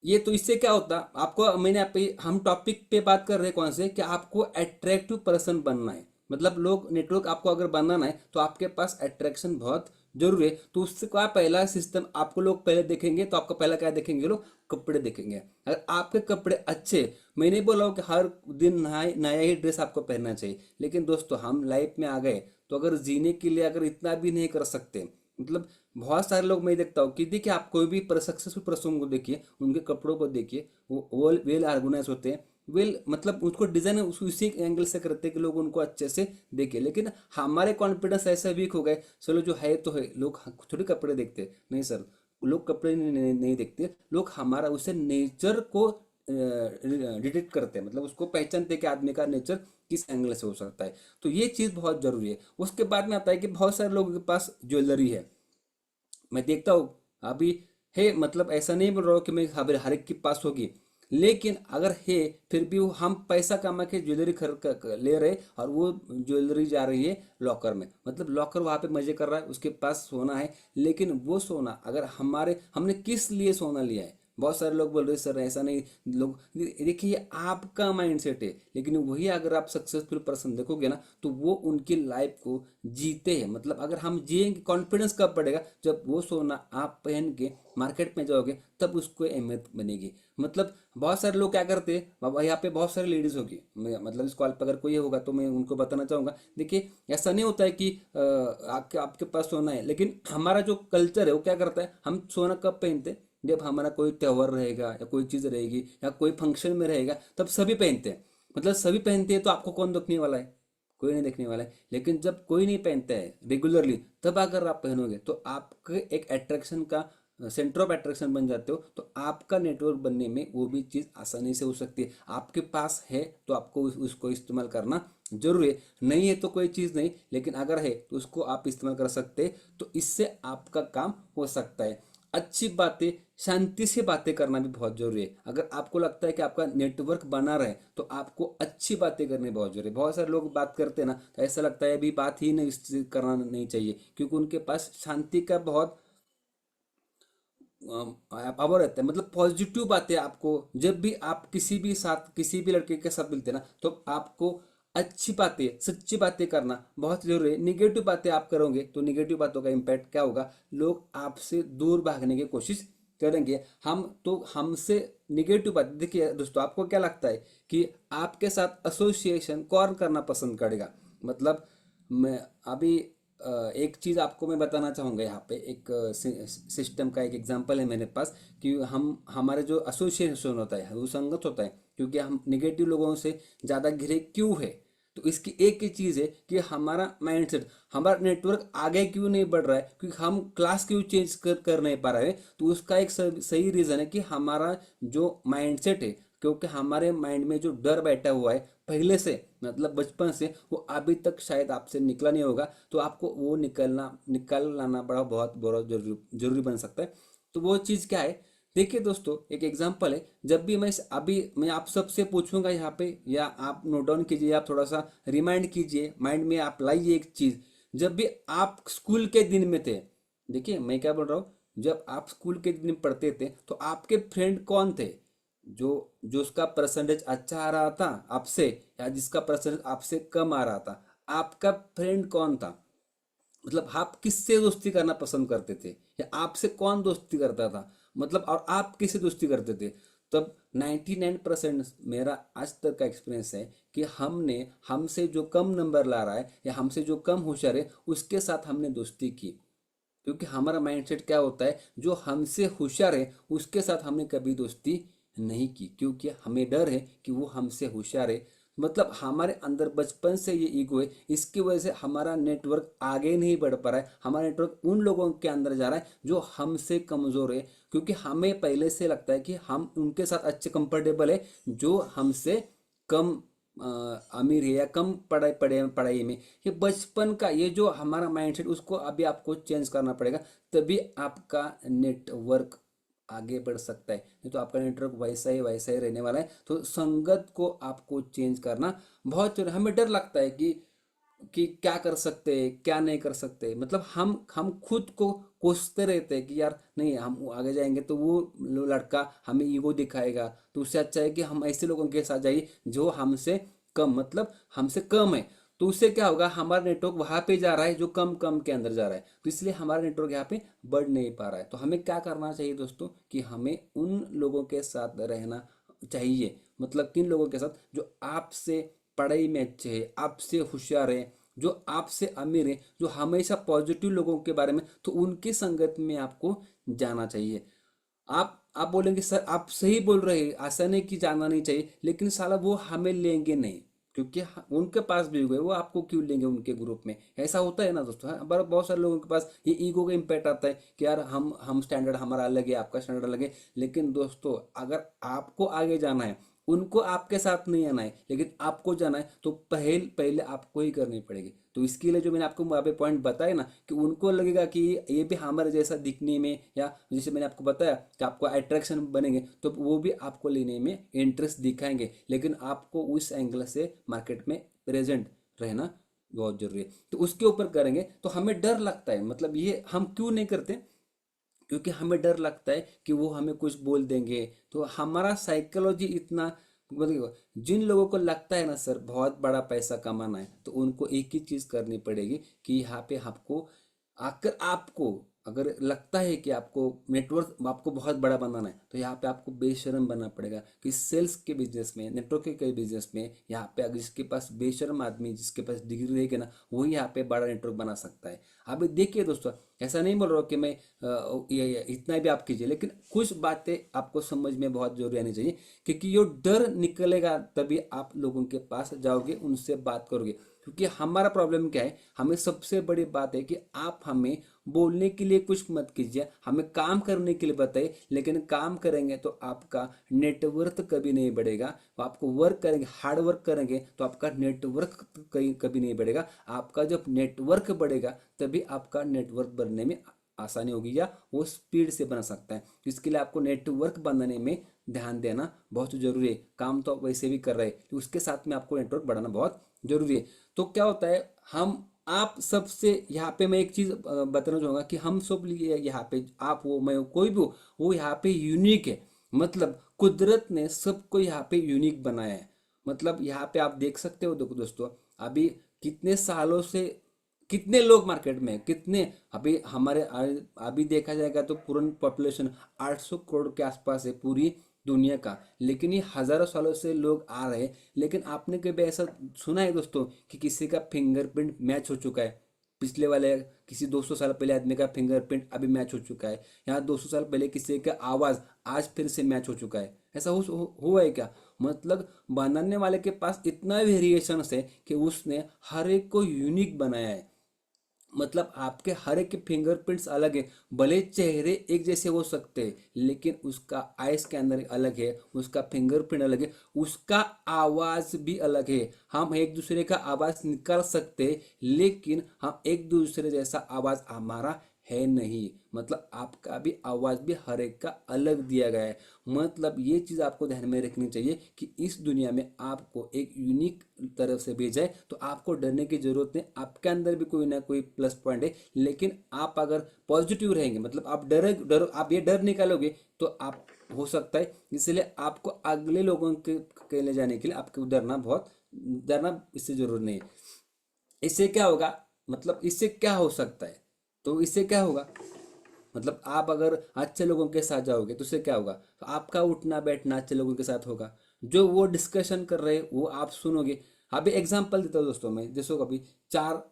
ये तो इससे क्या होता आपको, मैंने आप हम टॉपिक पे बात कर रहे हैं कौन से, कि आपको अट्रैक्टिव पर्सन बनना है। मतलब लोग नेटवर्क आपको अगर बनाना है तो आपके पास अट्रैक्शन बहुत जरूरी है। तो उससे क्या पहला सिस्टम, आपको लोग पहले देखेंगे तो आपको पहला क्या देखेंगे, लोग कपड़े देखेंगे। अगर आपके कपड़े अच्छे, मैं नहीं बोल रहा हूँ कि हर दिन नया नया ही ड्रेस आपको पहनना चाहिए, लेकिन दोस्तों हम लाइफ में आ गए तो अगर जीने के लिए अगर इतना भी नहीं कर सकते, मतलब बहुत सारे लोग मैं देखता हूँ कि देखिए आप कोई भी सक्सेसफुल पर्सन को देखिए, उनके कपड़ों को देखिए, वो वेल ऑर्गेनाइज होते हैं, वेल मतलब उसको डिजाइन उसी एंगल से करते हैं कि लोग उनको अच्छे से देखे। लेकिन हमारे कॉन्फिडेंस ऐसे वीक हो गए, चलो जो है तो है, लोग थोड़ी कपड़े देखते नहीं सर, लोग कपड़े नहीं देखते, लोग हमारा उसे नेचर को डिटेक्ट करते हैं, मतलब उसको पहचानते हैं कि आदमी का नेचर किस एंगल से हो सकता है। तो ये चीज़ बहुत जरूरी है। उसके बाद में आता है कि बहुत सारे लोगों के पास ज्वेलरी है, मैं देखता हूँ अभी है, मतलब ऐसा नहीं बोल रहा हूँ कि मैं हर एक के पास होगी, लेकिन अगर है फिर भी वो हम पैसा कमा के ज्वेलरी ले रहे, और वो ज्वेलरी जा रही है लॉकर में, मतलब लॉकर वहाँ पे मजे कर रहा है, उसके पास सोना है, लेकिन वो सोना अगर हमारे, हमने किस लिए सोना लिया है? बहुत सारे लोग बोल रहे हैं सर ऐसा नहीं, लोग देखिए ये आपका माइंडसेट है, लेकिन वही अगर आप सक्सेसफुल पर्सन देखोगे ना तो वो उनकी लाइफ को जीते हैं। मतलब अगर हम जिएंगे, कॉन्फिडेंस कब बढ़ेगा, जब वो सोना आप पहन के मार्केट में जाओगे तब उसको अहमियत बनेगी। मतलब बहुत सारे लोग क्या करते हैं, बाबा यहाँ पे बहुत सारी लेडीज होगी, मतलब इस कॉल पर अगर कोई होगा तो मैं उनको बताना चाहूंगा, देखिए ऐसा नहीं होता है कि आपके आपके पास सोना है, लेकिन हमारा जो कल्चर है वो क्या करता है, हम सोना कब पहनते हैं, जब हमारा कोई त्योहार रहेगा या कोई चीज़ रहेगी या कोई फंक्शन में रहेगा तब सभी पहनते हैं। मतलब सभी पहनते हैं तो आपको कौन देखने वाला है, कोई नहीं देखने वाला है। लेकिन जब कोई नहीं पहनता है रेगुलरली, तब अगर आप पहनोगे तो आपके एक अट्रैक्शन का सेंटर ऑफ अट्रैक्शन बन जाते हो, तो आपका नेटवर्क बनने में वो भी चीज़ आसानी से हो सकती है। आपके पास है तो आपको उसको इस्तेमाल करना जरूरी है, नहीं है तो कोई चीज़ नहीं, लेकिन अगर है तो उसको आप इस्तेमाल कर सकते हैं, तो इससे आपका काम हो सकता है। अच्छी बातें, शांति से बातें करना भी बहुत जरूरी है। अगर आपको लगता है कि आपका नेटवर्क बना रहे तो आपको अच्छी बातें करनी बहुत जरूरी है। बहुत सारे लोग बात करते हैं ना तो ऐसा लगता है अभी बात ही नहीं, इससे करना नहीं चाहिए, क्योंकि उनके पास शांति का बहुत पावर रहता है। मतलब पॉजिटिव बातें आपको, जब भी आप किसी भी लड़के के साथ मिलते हैं ना तो आपको अच्छी बातें, सच्ची बातें करना बहुत जरूरी है। निगेटिव बातें आप करोगे तो निगेटिव बातों का इम्पैक्ट क्या होगा, लोग आपसे दूर भागने की कोशिश करेंगे। हम तो हमसे निगेटिव बात, देखिए दोस्तों आपको क्या लगता है कि आपके साथ एसोसिएशन कौन करना पसंद करेगा? मतलब मैं अभी एक चीज़ आपको मैं बताना चाहूँगा, यहाँ पे एक सिस्टम का एक एग्जांपल है मेरे पास, कि हम हमारे जो एसोसिएशन होता है वो संगत होता है, क्योंकि हम निगेटिव लोगों से ज़्यादा घिरे क्यों है, तो इसकी एक ही चीज़ है कि हमारा माइंडसेट, हमारा नेटवर्क आगे क्यों नहीं बढ़ रहा है, क्योंकि हम क्लास क्यों चेंज कर नहीं पा रहे हैं। तो उसका एक सही रीज़न है कि हमारा जो माइंडसेट है, क्योंकि हमारे माइंड में जो डर बैठा हुआ है पहले से, मतलब बचपन से, वो अभी तक शायद आपसे निकला नहीं होगा, तो आपको वो निकाल लाना बड़ा बहुत बड़ा जरूरी जरूरी बन सकता है। तो वो चीज़ क्या है, देखिए दोस्तों एक एग्जांपल है, जब भी अभी मैं आप सबसे पूछूंगा यहाँ पे, या आप नोट डाउन कीजिए, आप थोड़ा सा रिमाइंड कीजिए, माइंड में आप लाइए एक चीज़। जब भी आप स्कूल के दिन में थे, देखिए मैं क्या बोल रहा हूँ, जब आप स्कूल के दिन में पढ़ते थे तो आपके फ्रेंड कौन थे? जो जो उसका परसेंटेज अच्छा आ रहा था आपसे, या जिसका परसेंटेज आपसे कम आ रहा था, आपका फ्रेंड कौन था? मतलब आप किससे दोस्ती करना पसंद करते थे, या आपसे कौन दोस्ती करता था, मतलब और आप किससे दोस्ती करते थे? तब 99% मेरा आज तक का एक्सपीरियंस है कि हमने, हमसे जो कम नंबर ला रहा है या हमसे जो कम होशियार है उसके साथ हमने दोस्ती की। क्योंकि हमारा माइंडसेट क्या होता है, जो हमसे होशियार है उसके साथ हमने कभी दोस्ती नहीं की, क्योंकि हमें डर है कि वो हमसे होशियार है, मतलब हमारे अंदर बचपन से ये ईगो है, इसकी वजह से हमारा नेटवर्क आगे नहीं बढ़ पा रहा है। हमारा नेटवर्क उन लोगों के अंदर जा रहा है जो हमसे कमज़ोर है, क्योंकि हमें पहले से लगता है कि हम उनके साथ अच्छे कंफर्टेबल है जो हमसे कम अ, अमीर है या कम पढ़ाई पढ़े पढ़ाई में। ये बचपन का ये जो हमारा माइंडसेट, उसको अभी आपको चेंज करना पड़ेगा, तभी आपका नेटवर्क आगे बढ़ सकता है। नहीं तो आपका नेटवर्क वैसा ही रहने वाला है। तो संगत को आपको चेंज करना बहुत जरूरी। हमें डर लगता है कि क्या कर सकते हैं क्या नहीं कर सकते, मतलब हम खुद को कोसते रहते हैं कि यार नहीं, हम आगे जाएंगे तो वो लड़का हमें ईगो दिखाएगा, तो उससे अच्छा है कि हम ऐसे लोगों के साथ जाइए जो हमसे कम, मतलब हमसे कम है। तो उससे क्या होगा, हमारा नेटवर्क वहां पे जा रहा है जो कम कम के अंदर जा रहा है, तो इसलिए हमारा नेटवर्क यहाँ पे बढ़ नहीं पा रहा है। तो हमें क्या करना चाहिए दोस्तों, कि हमें उन लोगों के साथ रहना चाहिए, मतलब किन लोगों के साथ जो आपसे पढ़ाई में अच्छे हैं, आपसे होशियार हैं, जो आपसे अमीर हैं, जो हमेशा पॉजिटिव लोगों के बारे में, तो उनकी संगत में आपको जाना चाहिए। आप बोलेंगे सर आप सही बोल रहे हैं, ऐसा नहीं कि जाना नहीं चाहिए, लेकिन साला वो हमें लेंगे नहीं, क्योंकि उनके पास भी हुए, वो आपको क्यों लेंगे उनके ग्रुप में। ऐसा होता है ना दोस्तों। हाँ, बहुत सारे लोगों के पास ये ईगो का इम्पैक्ट आता है कि यार हम स्टैंडर्ड हमारा अलग है, आपका स्टैंडर्ड अलग है। लेकिन दोस्तों, अगर आपको आगे जाना है, उनको आपके साथ नहीं आना है, लेकिन आपको जाना है, तो पहले पहले आपको ही करनी पड़ेगी। तो इसके लिए जो मैंने आपको वहाँ पे पॉइंट बताया ना, कि उनको लगेगा कि ये भी हमारे जैसा दिखने में, या जैसे मैंने आपको बताया कि आपको अट्रैक्शन बनेंगे, तो वो भी आपको लेने में इंटरेस्ट दिखाएंगे। लेकिन आपको उस एंगल से मार्केट में प्रेजेंट रहना बहुत जरूरी है। तो उसके ऊपर करेंगे तो हमें डर लगता है, मतलब ये हम क्यों नहीं करते, क्योंकि हमें डर लगता है कि वो हमें कुछ बोल देंगे। तो हमारा साइकोलॉजी इतना, मतलब जिन लोगों को लगता है ना सर बहुत बड़ा पैसा कमाना है, तो उनको एक ही चीज़ करनी पड़ेगी कि यहाँ पे आपको आकर, आपको अगर लगता है कि आपको नेटवर्क आपको बहुत बड़ा बनाना है, तो यहाँ पे आपको बेशरम बनना पड़ेगा। कि सेल्स के बिजनेस में, नेटवर्क के बिजनेस में, यहाँ पे अगर जिसके पास बेशरम आदमी, जिसके पास डिग्री रहेगी ना, वही यहाँ पे बड़ा नेटवर्क बना सकता है। अभी देखिए दोस्तों, ऐसा नहीं बोल रहा हूँ कि मैं ये इतना भी आप कीजिए, लेकिन कुछ बातें आपको समझ में बहुत जरूरी आनी चाहिए, क्योंकि ये डर निकलेगा तभी आप लोगों के पास जाओगे, उनसे बात करोगे। क्योंकि हमारा प्रॉब्लम क्या है, हमें सबसे बड़ी बात है कि आप हमें बोलने के लिए कुछ मत कीजिए, हमें काम करने के लिए बताइए। लेकिन काम करेंगे तो आपका नेटवर्क कभी नहीं बढ़ेगा। आपको वर्क करेंगे, हार्ड वर्क करेंगे, तो आपका नेटवर्क कहीं कभी नहीं बढ़ेगा। आपका जब नेटवर्क बढ़ेगा, तभी आपका नेटवर्क बनने में आसानी होगी, या वो स्पीड से बना सकता है। तो इसके लिए आपको नेटवर्क बनाने में ध्यान देना बहुत जरूरी है। काम तो आप वैसे भी कर रहे हैं, तो उसके साथ में आपको नेटवर्क बढ़ाना बहुत जरूरी है। तो क्या होता है, हम आप सबसे यहाँ पे मैं एक चीज बताना चाहूंगा कि हम सब लिए यहाँ पे, आप हो मैं हो कोई भी हो, वो यहाँ पे यूनिक है। मतलब कुदरत ने सबको यहाँ पे यूनिक बनाया है। मतलब यहाँ पे आप देख सकते हो, देखो दोस्तों, अभी कितने सालों से कितने लोग मार्केट में हैं, कितने, अभी हमारे अभी देखा जाएगा तो पूर्ण पॉपुलेशन 800 करोड़ के आसपास है पूरी दुनिया का। लेकिन ये हजारों सालों से लोग आ रहे हैं। लेकिन आपने कभी ऐसा सुना है दोस्तों कि किसी का फिंगरप्रिंट मैच हो चुका है? पिछले वाले किसी 200 साल पहले आदमी का फिंगरप्रिंट अभी मैच हो चुका है, यहाँ 200 साल पहले किसी का आवाज आज फिर से मैच हो चुका है। ऐसा हुआ है क्या? मतलब बनाने वाले के पास इतना वेरिएशन है कि उसने हर एक को यूनिक बनाया है। मतलब आपके हर एक के फिंगरप्रिंट्स अलग है। भले चेहरे एक जैसे हो सकते हैं, लेकिन उसका आइस के अंदर अलग है, उसका फिंगरप्रिंट अलग है, उसका आवाज भी अलग है। हम एक दूसरे का आवाज निकाल सकते हैं, लेकिन हम एक दूसरे जैसा आवाज हमारा है नहीं। मतलब आपका भी आवाज भी हर एक का अलग दिया गया है। मतलब ये चीज आपको ध्यान में रखनी चाहिए कि इस दुनिया में आपको एक यूनिक तरफ से भेजा है, तो आपको डरने की जरूरत नहीं। आपके अंदर भी कोई ना कोई प्लस पॉइंट है, लेकिन आप अगर पॉजिटिव रहेंगे, मतलब आप आप ये डर निकालोगे, तो आप हो सकता है। इसलिए आपको अगले लोगों के ले जाने के लिए आपको डरना इससे जरूरी नहीं है। इससे क्या होगा, मतलब इससे क्या हो सकता है, तो इससे क्या होगा, मतलब आप अगर अच्छे लोगों के साथ जाओगे तो उससे क्या होगा, तो आपका उठना बैठना अच्छे लोगों के साथ होगा। जो वो डिस्कशन कर रहे हैं वो आप सुनोगे। अभी एग्जांपल देता हूँ दोस्तों, मैं जैसे कभी चार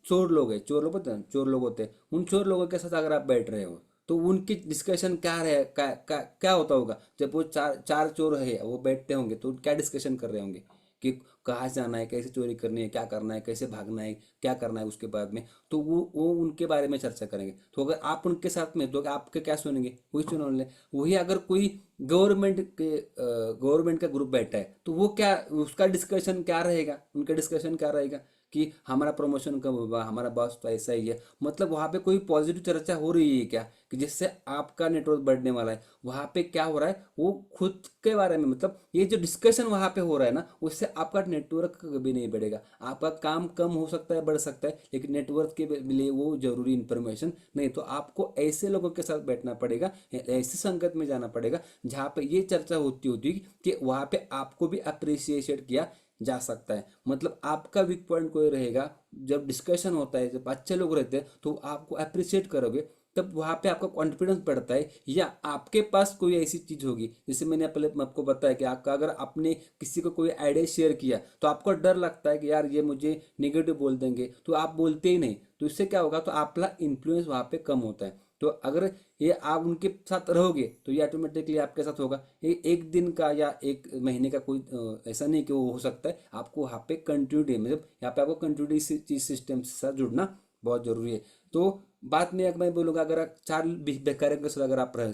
चोर लोग हैं, चोर लोग पता है चोर लोग होते हैं, उन चोर लोगों के साथ अगर आप बैठ रहे हो, तो उनकी डिस्कशन क्या रहे क्या होता होगा। जब वो चार चार चोर है वो बैठते होंगे, तो क्या डिस्कशन कर रहे होंगे कि कहाँ जाना है, कैसे चोरी करनी है, क्या करना है, कैसे भागना है, क्या करना है उसके बाद में, तो वो उनके बारे में चर्चा करेंगे। तो अगर आप उनके साथ में तो आपके क्या सुनेंगे, वही सुन। वही अगर कोई गवर्नमेंट का ग्रुप बैठा है तो वो क्या, उसका डिस्कशन क्या रहेगा, उनका डिस्कशन क्या रहेगा कि हमारा प्रमोशन कब होगा, हमारा बॉस तो ऐसा ही है। मतलब वहाँ पे कोई पॉजिटिव चर्चा हो रही है क्या, कि जिससे आपका नेटवर्क बढ़ने वाला है। वहाँ पे क्या हो रहा है, वो खुद के बारे में, मतलब ये जो डिस्कशन वहाँ पे हो रहा है ना, उससे आपका नेटवर्क कभी नहीं बढ़ेगा। आपका काम कम हो सकता है, बढ़ सकता है, लेकिन नेटवर्क के लिए वो जरूरी इंफॉर्मेशन नहीं। तो आपको ऐसे लोगों के साथ बैठना पड़ेगा, ऐसी संगत में जाना पड़ेगा जहाँ पे ये चर्चा होती होती कि वहाँ पे आपको भी अप्रिसिएट किया जा सकता है। मतलब आपका वीक पॉइंट कोई रहेगा, जब डिस्कशन होता है, जब अच्छे लोग रहते हैं तो आपको अप्रिशिएट करोगे, तब वहाँ पे आपका कॉन्फिडेंस बढ़ता है। या आपके पास कोई ऐसी चीज़ होगी, जैसे मैंने पहले आपको बताया कि आपका अगर आपने किसी को कोई आइडिया शेयर किया तो आपको डर लगता है कि यार ये मुझे नेगेटिव बोल देंगे, तो आप बोलते ही नहीं। तो इससे क्या होगा, तो आपका इन्फ्लुएंस वहाँ पे कम होता है। तो अगर ये आप उनके साथ रहोगे तो ये ऑटोमेटिकली आपके साथ होगा। ये एक दिन का या एक महीने का कोई ऐसा नहीं कि वो हो सकता है। आपको वहाँ पे कंटिन्यूटी, मतलब यहाँ पे आपको कंटिन्यूटी चीज सिस्टम से साथ जुड़ना बहुत जरूरी है। तो बात में अगर मैं बोलूँगा, अगर आप चार बेकारों के साथ अगर आप रह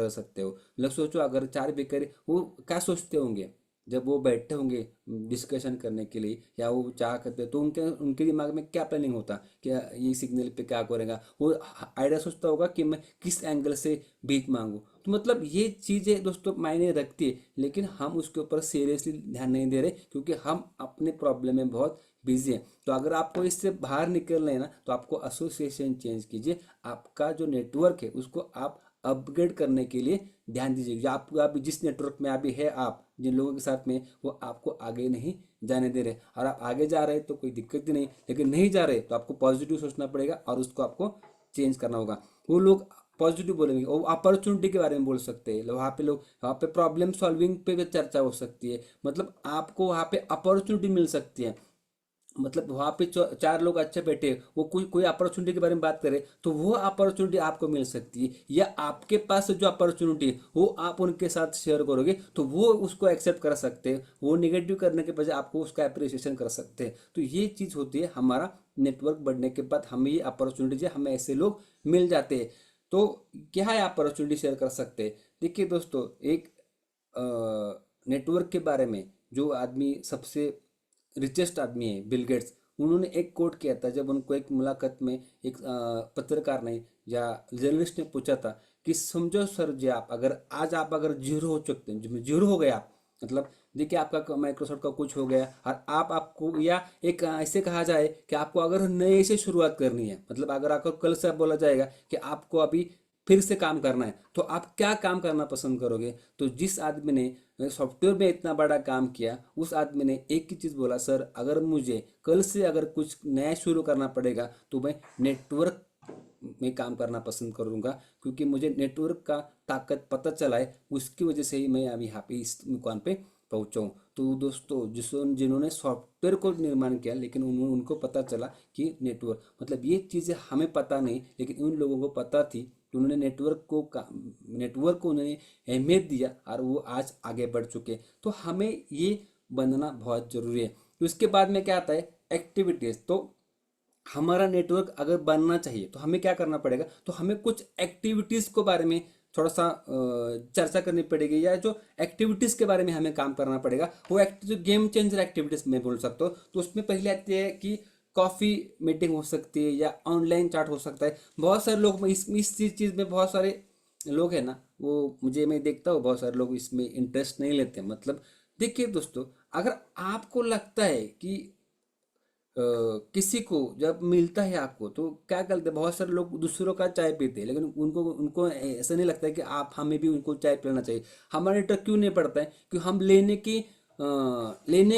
सकते हो, मतलब सोचो अगर चार बेकार, वो क्या सोचते होंगे जब वो बैठे होंगे डिस्कशन करने के लिए, या वो चाह करते, तो उनके उनके दिमाग में क्या प्लानिंग होता, क्या ये सिग्नल पे क्या करेगा। वो आइडिया सोचता होगा कि मैं किस एंगल से भीख मांगू। तो मतलब ये चीज़ें दोस्तों मायने रखती है, लेकिन हम उसके ऊपर सीरियसली ध्यान नहीं दे रहे, क्योंकि हम अपने प्रॉब्लम में बहुत बिजी हैं। तो अगर आपको इससे बाहर निकलना है ना, तो आपको एसोसिएशन चेंज कीजिए। आपका जो नेटवर्क है उसको आप अपग्रेड करने के लिए ध्यान दीजिए। जो आपको अभी जिस नेटवर्क में अभी है, आप जिन लोगों के साथ में, वो आपको आगे नहीं जाने दे रहे। और आप आगे जा रहे तो कोई दिक्कत ही नहीं, लेकिन नहीं जा रहे तो आपको पॉजिटिव सोचना पड़ेगा और उसको आपको चेंज करना होगा। वो लोग पॉजिटिव बोलेंगे, वो अपॉर्चुनिटी के बारे में बोल सकते हैं, वहाँ पे लोग, वहाँ पे प्रॉब्लम सॉल्विंग पे भी चर्चा हो सकती है। मतलब आपको वहाँ पे अपॉर्चुनिटी मिल सकती है। मतलब वहाँ पे चार लोग अच्छे बैठे, वो कोई कोई अपॉर्चुनिटी के बारे में बात करे तो वो अपॉर्चुनिटी आपको मिल सकती है। या आपके पास जो अपॉर्चुनिटी है वो आप उनके साथ शेयर करोगे तो वो उसको एक्सेप्ट कर सकते हैं। वो निगेटिव करने के बजाय आपको उसका अप्रिसिएशन कर सकते हैं। तो ये चीज़ होती है, हमारा नेटवर्क बढ़ने के बाद हमें ये अपॉर्चुनिटी, हमें ऐसे लोग मिल जाते हैं। तो क्या है, अपॉर्चुनिटी शेयर कर सकते हैं। देखिए दोस्तों, एक नेटवर्क के बारे में जो आदमी सबसे रिचेस्ट आदमी है, बिल गेट्स, उन्होंने एक कोट किया था जब उनको एक मुलाकात में एक पत्रकार ने या जर्नलिस्ट ने पूछा था कि समझो सर जी, आप अगर आज आप अगर जीरो हो चुके हैं, जीरो हो गए आप, मतलब देखिए आपका माइक्रोसॉफ्ट का कुछ हो गया और आप आपको, या एक ऐसे कहा जाए कि आपको अगर नए से शुरुआत करनी है, मतलब अगर आपको कल से बोला जाएगा कि आपको अभी फिर से काम करना है, तो आप क्या काम करना पसंद करोगे। तो जिस आदमी ने सॉफ्टवेयर में इतना बड़ा काम किया, उस आदमी ने एक ही चीज़ बोला, सर अगर मुझे कल से अगर कुछ नया शुरू करना पड़ेगा तो मैं नेटवर्क में काम करना पसंद करूंगा, क्योंकि मुझे नेटवर्क का ताकत पता चला है, उसकी वजह से ही मैं अभी यहाँ पे इस मुकाम पे पहुंचा हूँ। तो दोस्तों, जिन्होंने सॉफ्टवेयर को निर्माण किया, लेकिन उनको पता चला कि नेटवर्क, मतलब ये चीज़ें हमें पता नहीं, लेकिन उन लोगों को पता थी, तो उन्होंने नेटवर्क को उन्होंने अहमियत दिया और वो आज आगे बढ़ चुके। तो हमें ये बनना बहुत ज़रूरी है। तो उसके बाद में क्या आता है, एक्टिविटीज़। तो हमारा नेटवर्क अगर बनना चाहिए तो हमें क्या करना पड़ेगा, तो हमें कुछ एक्टिविटीज़ के बारे में थोड़ा सा चर्चा करनी पड़ेगी, या जो एक्टिविटीज़ के बारे में हमें काम करना पड़ेगा। वो जो गेम चेंजर एक्टिविटीज़ मैं बोल सकता हूँ, तो उसमें पहले आती है कि कॉफ़ी मीटिंग हो सकती है या ऑनलाइन चैट हो सकता है। बहुत सारे लोग इस चीज़ में, बहुत सारे लोग हैं ना, वो मुझे, मैं देखता हूँ बहुत सारे लोग इसमें इंटरेस्ट नहीं लेते। मतलब देखिए दोस्तों, अगर आपको लगता है कि किसी को जब मिलता है आपको, तो क्या करते हैं, बहुत सारे लोग दूसरों का चाय पीते हैं, लेकिन उनको उनको ऐसा नहीं लगता है कि आप, हमें भी उनको चाय पिलाना चाहिए। हमारा नेटवर्क क्यों नहीं पड़ता है, क्योंकि हम लेने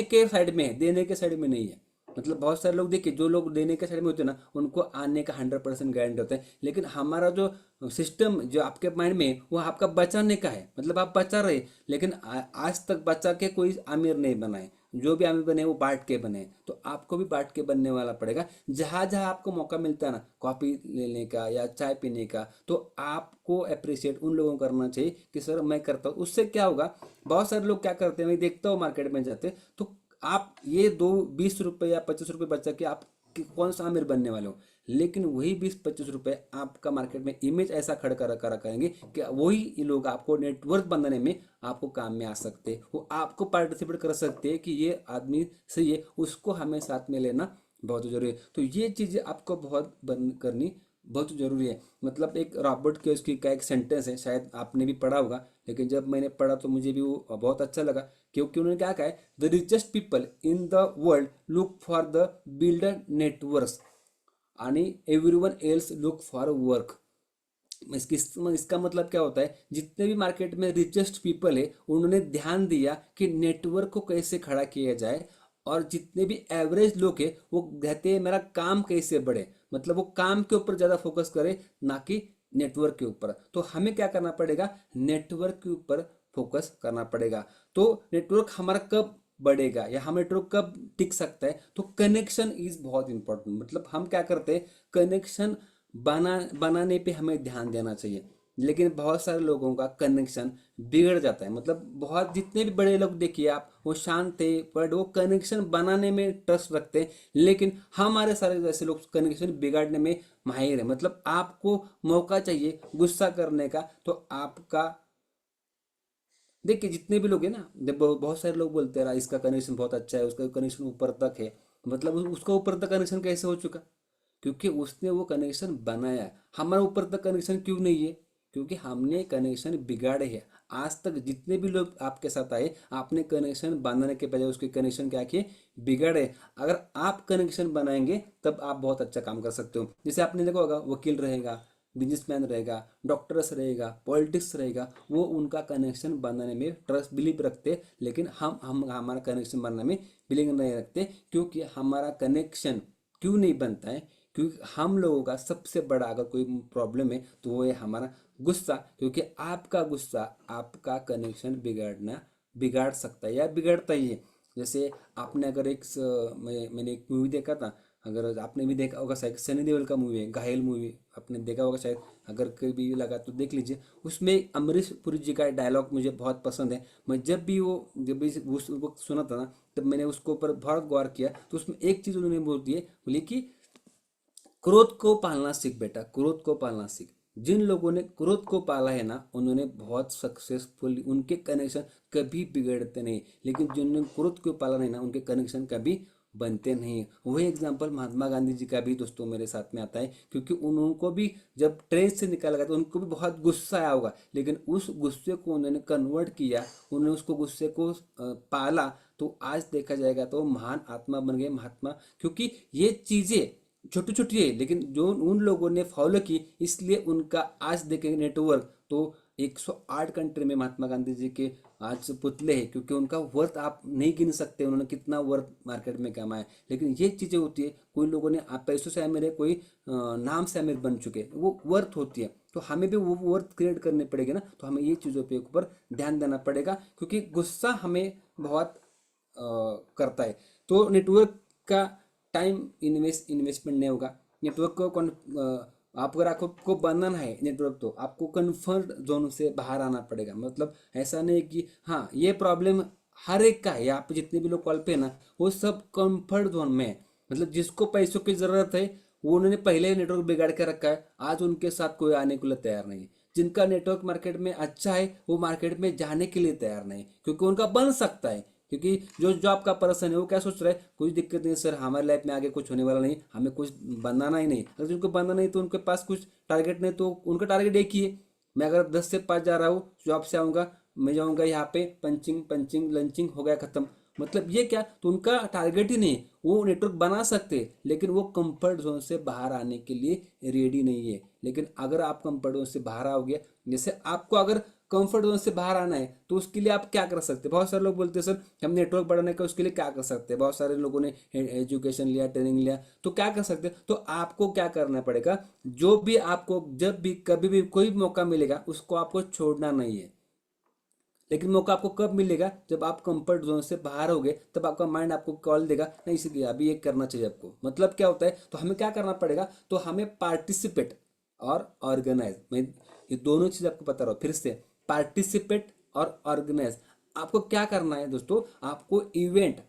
के साइड में है, देने के साइड में नहीं है। मतलब बहुत सारे लोग देखिए, जो लोग देने के साइड में होते हैं ना, उनको आने का 100% गारंटी होता है। लेकिन हमारा जो सिस्टम जो आपके माइंड में है, वो आपका बचाने का है। मतलब आप बचा रहे, लेकिन आज तक बचा के कोई अमीर नहीं बना है। जो भी अमीर बने वो बांट के बने। तो आपको भी बांट के बनने वाला पड़ेगा। जहाँ जहाँ आपको मौका मिलता है ना, कॉफ़ी लेने का या चाय पीने का, तो आपको अप्रिशिएट उन लोगों को करना चाहिए कि सर मैं करता हूँ। उससे क्या होगा, बहुत सारे लोग क्या करते हैं, मैं देखता हूँ मार्केट में जाते, तो आप ये दो 20 रुपये या 25 रुपये बचा के आप कौन सा अमीर बनने वाले हो, लेकिन वही 20-25 रुपये आपका मार्केट में इमेज ऐसा खड़ा करा करेंगे कि वही लोग आपको नेटवर्क बनाने में आपको काम में आ सकते हैं, वो आपको पार्टिसिपेट कर सकते हैं कि ये आदमी सही है, उसको हमें साथ में लेना बहुत जरूरी है। तो ये चीज़ें आपको बहुत बंद करनी बहुत जरूरी है। मतलब एक रॉबर्ट के उसकी का एक सेंटेंस है, शायद आपने भी पढ़ा होगा, लेकिन जब मैंने पढ़ा तो मुझे भी वो बहुत अच्छा लगा, क्योंकि उन्होंने क्या कहा है, the richest people in the world look for the builder networks आणि everyone else look for work. इसका मतलब क्या होता है, जितने भी मार्केट में रिचेस्ट पीपल है उन्होंने ध्यान दिया कि नेटवर्क को कैसे खड़ा किया जाए, और जितने भी एवरेज लोग हैं वो कहते हैं मेरा काम कैसे बढ़े, मतलब वो काम के ऊपर ज़्यादा फोकस करे ना कि नेटवर्क के ऊपर। तो हमें क्या करना पड़ेगा, नेटवर्क के ऊपर फोकस करना पड़ेगा। तो नेटवर्क हमारा कब बढ़ेगा या हम नेटवर्क कब टिक सकता है, तो कनेक्शन इज बहुत इंपॉर्टेंट। मतलब हम क्या करते हैं, कनेक्शन बनाने पे हमें ध्यान देना चाहिए, लेकिन बहुत सारे लोगों का कनेक्शन बिगड़ जाता है। मतलब बहुत जितने भी बड़े लोग देखिए आप, वो शांत थे बट वो कनेक्शन बनाने में ट्रस्ट रखते हैं, लेकिन हमारे सारे जैसे लोग कनेक्शन बिगाड़ने में माहिर है। मतलब आपको मौका चाहिए गुस्सा करने का, तो आपका देखिए जितने भी लोग हैं ना, बहुत सारे लोग बोलते हैं इसका कनेक्शन बहुत अच्छा है, उसका कनेक्शन ऊपर तक है। मतलब उसका ऊपर तक कनेक्शन कैसे हो चुका, क्योंकि उसने वो कनेक्शन बनाया। हमारा ऊपर तक कनेक्शन क्यों नहीं है, क्योंकि हमने कनेक्शन बिगाड़े हैं। आज तक जितने भी लोग आपके साथ आए, आपने कनेक्शन बनाने के बजाय उसके कनेक्शन क्या किए, बिगाड़े। अगर आप कनेक्शन बनाएंगे तब आप बहुत अच्छा काम कर सकते हो। जैसे आपने देखा होगा, वकील रहेगा, बिजनेसमैन रहेगा, डॉक्टर्स रहेगा, पॉलिटिक्स रहेगा, वो उनका कनेक्शन बनाने में ट्रस्ट बिलीव रखते, लेकिन हम हमारा कनेक्शन बनाने में बिलीव नहीं रखते। क्योंकि हमारा कनेक्शन क्यों नहीं बनता है, क्योंकि हम लोगों का सबसे बड़ा अगर कोई प्रॉब्लम है तो वो है हमारा गुस्सा। क्योंकि आपका गुस्सा आपका कनेक्शन बिगाड़ सकता है या बिगड़ता ही है। जैसे आपने अगर मैंने एक मूवी देखा था, अगर आपने भी देखा होगा शायद, सनी देओल का मूवी है घायल मूवी, आपने देखा होगा शायद, अगर कभी लगा तो देख लीजिए। उसमें अमरीश पुरी जी का डायलॉग मुझे बहुत पसंद है। मैं जब भी उस वक्त सुना था ना, तब मैंने उसके ऊपर बहुत गौर किया। तो उसमें एक चीज़ उन्होंने बोलती है, बोली कि क्रोध को पालना सीख बेटा, क्रोध को पालना सीख। जिन लोगों ने क्रोध को पाला है ना, उन्होंने बहुत सक्सेसफुल, उनके कनेक्शन कभी बिगड़ते नहीं। लेकिन जिन्होंने क्रोध को पाला नहीं ना, उनके कनेक्शन कभी बनते नहीं। वही एग्जाम्पल महात्मा गांधी जी का भी दोस्तों मेरे साथ में आता है, क्योंकि उनको भी जब ट्रेन से निकाला गया तो उनको भी बहुत गुस्सा आया होगा, लेकिन उस गुस्से को उन्होंने कन्वर्ट किया, उन्होंने उसको गुस्से को पाला। तो आज देखा जाएगा तो महान आत्मा बन गए महात्मा। क्योंकि ये चीजें छोटी छोटी है, लेकिन जो उन लोगों ने फॉलो की, इसलिए उनका आज देखेंगे नेटवर्क तो 108 कंट्री में महात्मा गांधी जी के आज पुतले हैं। क्योंकि उनका वर्थ आप नहीं गिन सकते, उन्होंने कितना वर्थ मार्केट में कमाया। लेकिन ये चीज़ें होती है, कोई लोगों ने आप पैसों से अमीर है, कोई नाम से अमीर बन चुके, वो वर्थ होती है। तो हमें भी वो वर्थ क्रिएट करनी पड़ेगी ना, तो हमें ये चीज़ों पे ऊपर ध्यान देना पड़ेगा, क्योंकि गुस्सा हमें बहुत करता है। तो नेटवर्क का टाइम इन्वेस्टमेंट नहीं होगा। नेटवर्क को आप अगर आपको बनाना है नेटवर्क, तो आपको कंफर्ट जोन से बाहर आना पड़ेगा। मतलब ऐसा नहीं कि हाँ ये प्रॉब्लम हर एक का है, आप जितने भी लोग कॉल पे है ना, वो सब कंफर्ट जोन में है। मतलब जिसको पैसों की जरूरत है, वो उन्होंने पहले ही नेटवर्क बिगाड़ के रखा है, आज उनके साथ कोई आने के लिए तैयार नहीं है। जिनका नेटवर्क मार्केट में अच्छा है, वो मार्केट में जाने के लिए तैयार नहीं, क्योंकि उनका बन सकता है। क्योंकि जो जॉब का पर्सन है वो क्या सोच रहा है, कोई दिक्कत नहीं सर, हमारे लाइफ में आगे कुछ होने वाला नहीं, हमें कुछ बनाना ही नहीं। अगर उनको बनाना नहीं तो उनके पास कुछ टारगेट नहीं, तो उनका टारगेट एक ही है, मैं अगर 10 से 5 जा रहा हूँ, जॉब से आऊँगा, मैं जाऊँगा यहाँ पे, पंचिंग पंचिंग लंचिंग हो गया खत्म। मतलब ये क्या, तो उनका टारगेट ही नहीं। वो नेटवर्क बना सकते हैं, लेकिन वो कंफर्ट जोन से बाहर आने के लिए रेडी नहीं है। लेकिन अगर आप कंफर्ट जोन से बाहर आओगे, जैसे आपको अगर कंफर्ट जोन से बाहर आना है, तो उसके लिए आप क्या कर सकते हैं। बहुत सारे लोग बोलते हैं सर हम नेटवर्क बढ़ाने का उसके लिए क्या कर सकते हैं। बहुत सारे लोगों ने एजुकेशन लिया, ट्रेनिंग लिया, तो क्या कर सकते हैं। तो आपको क्या करना पड़ेगा, जो भी आपको जब भी कभी भी कोई भी मौका मिलेगा, उसको आपको छोड़ना नहीं है। लेकिन मौका आपको कब मिलेगा, जब आप कंफर्ट जोन से बाहर होगे, तब आपका माइंड आपको कॉल देगा, नहीं इसलिए अभी ये करना चाहिए आपको। मतलब क्या होता है, तो हमें क्या करना पड़ेगा, तो हमें पार्टिसिपेट और ऑर्गेनाइज, मैं ये दोनों चीज आपको बता रहा हूँ फिर से, पार्टिसिपेट और ऑर्गेनाइज। आपको क्या करना है दोस्तों, आपको इवेंट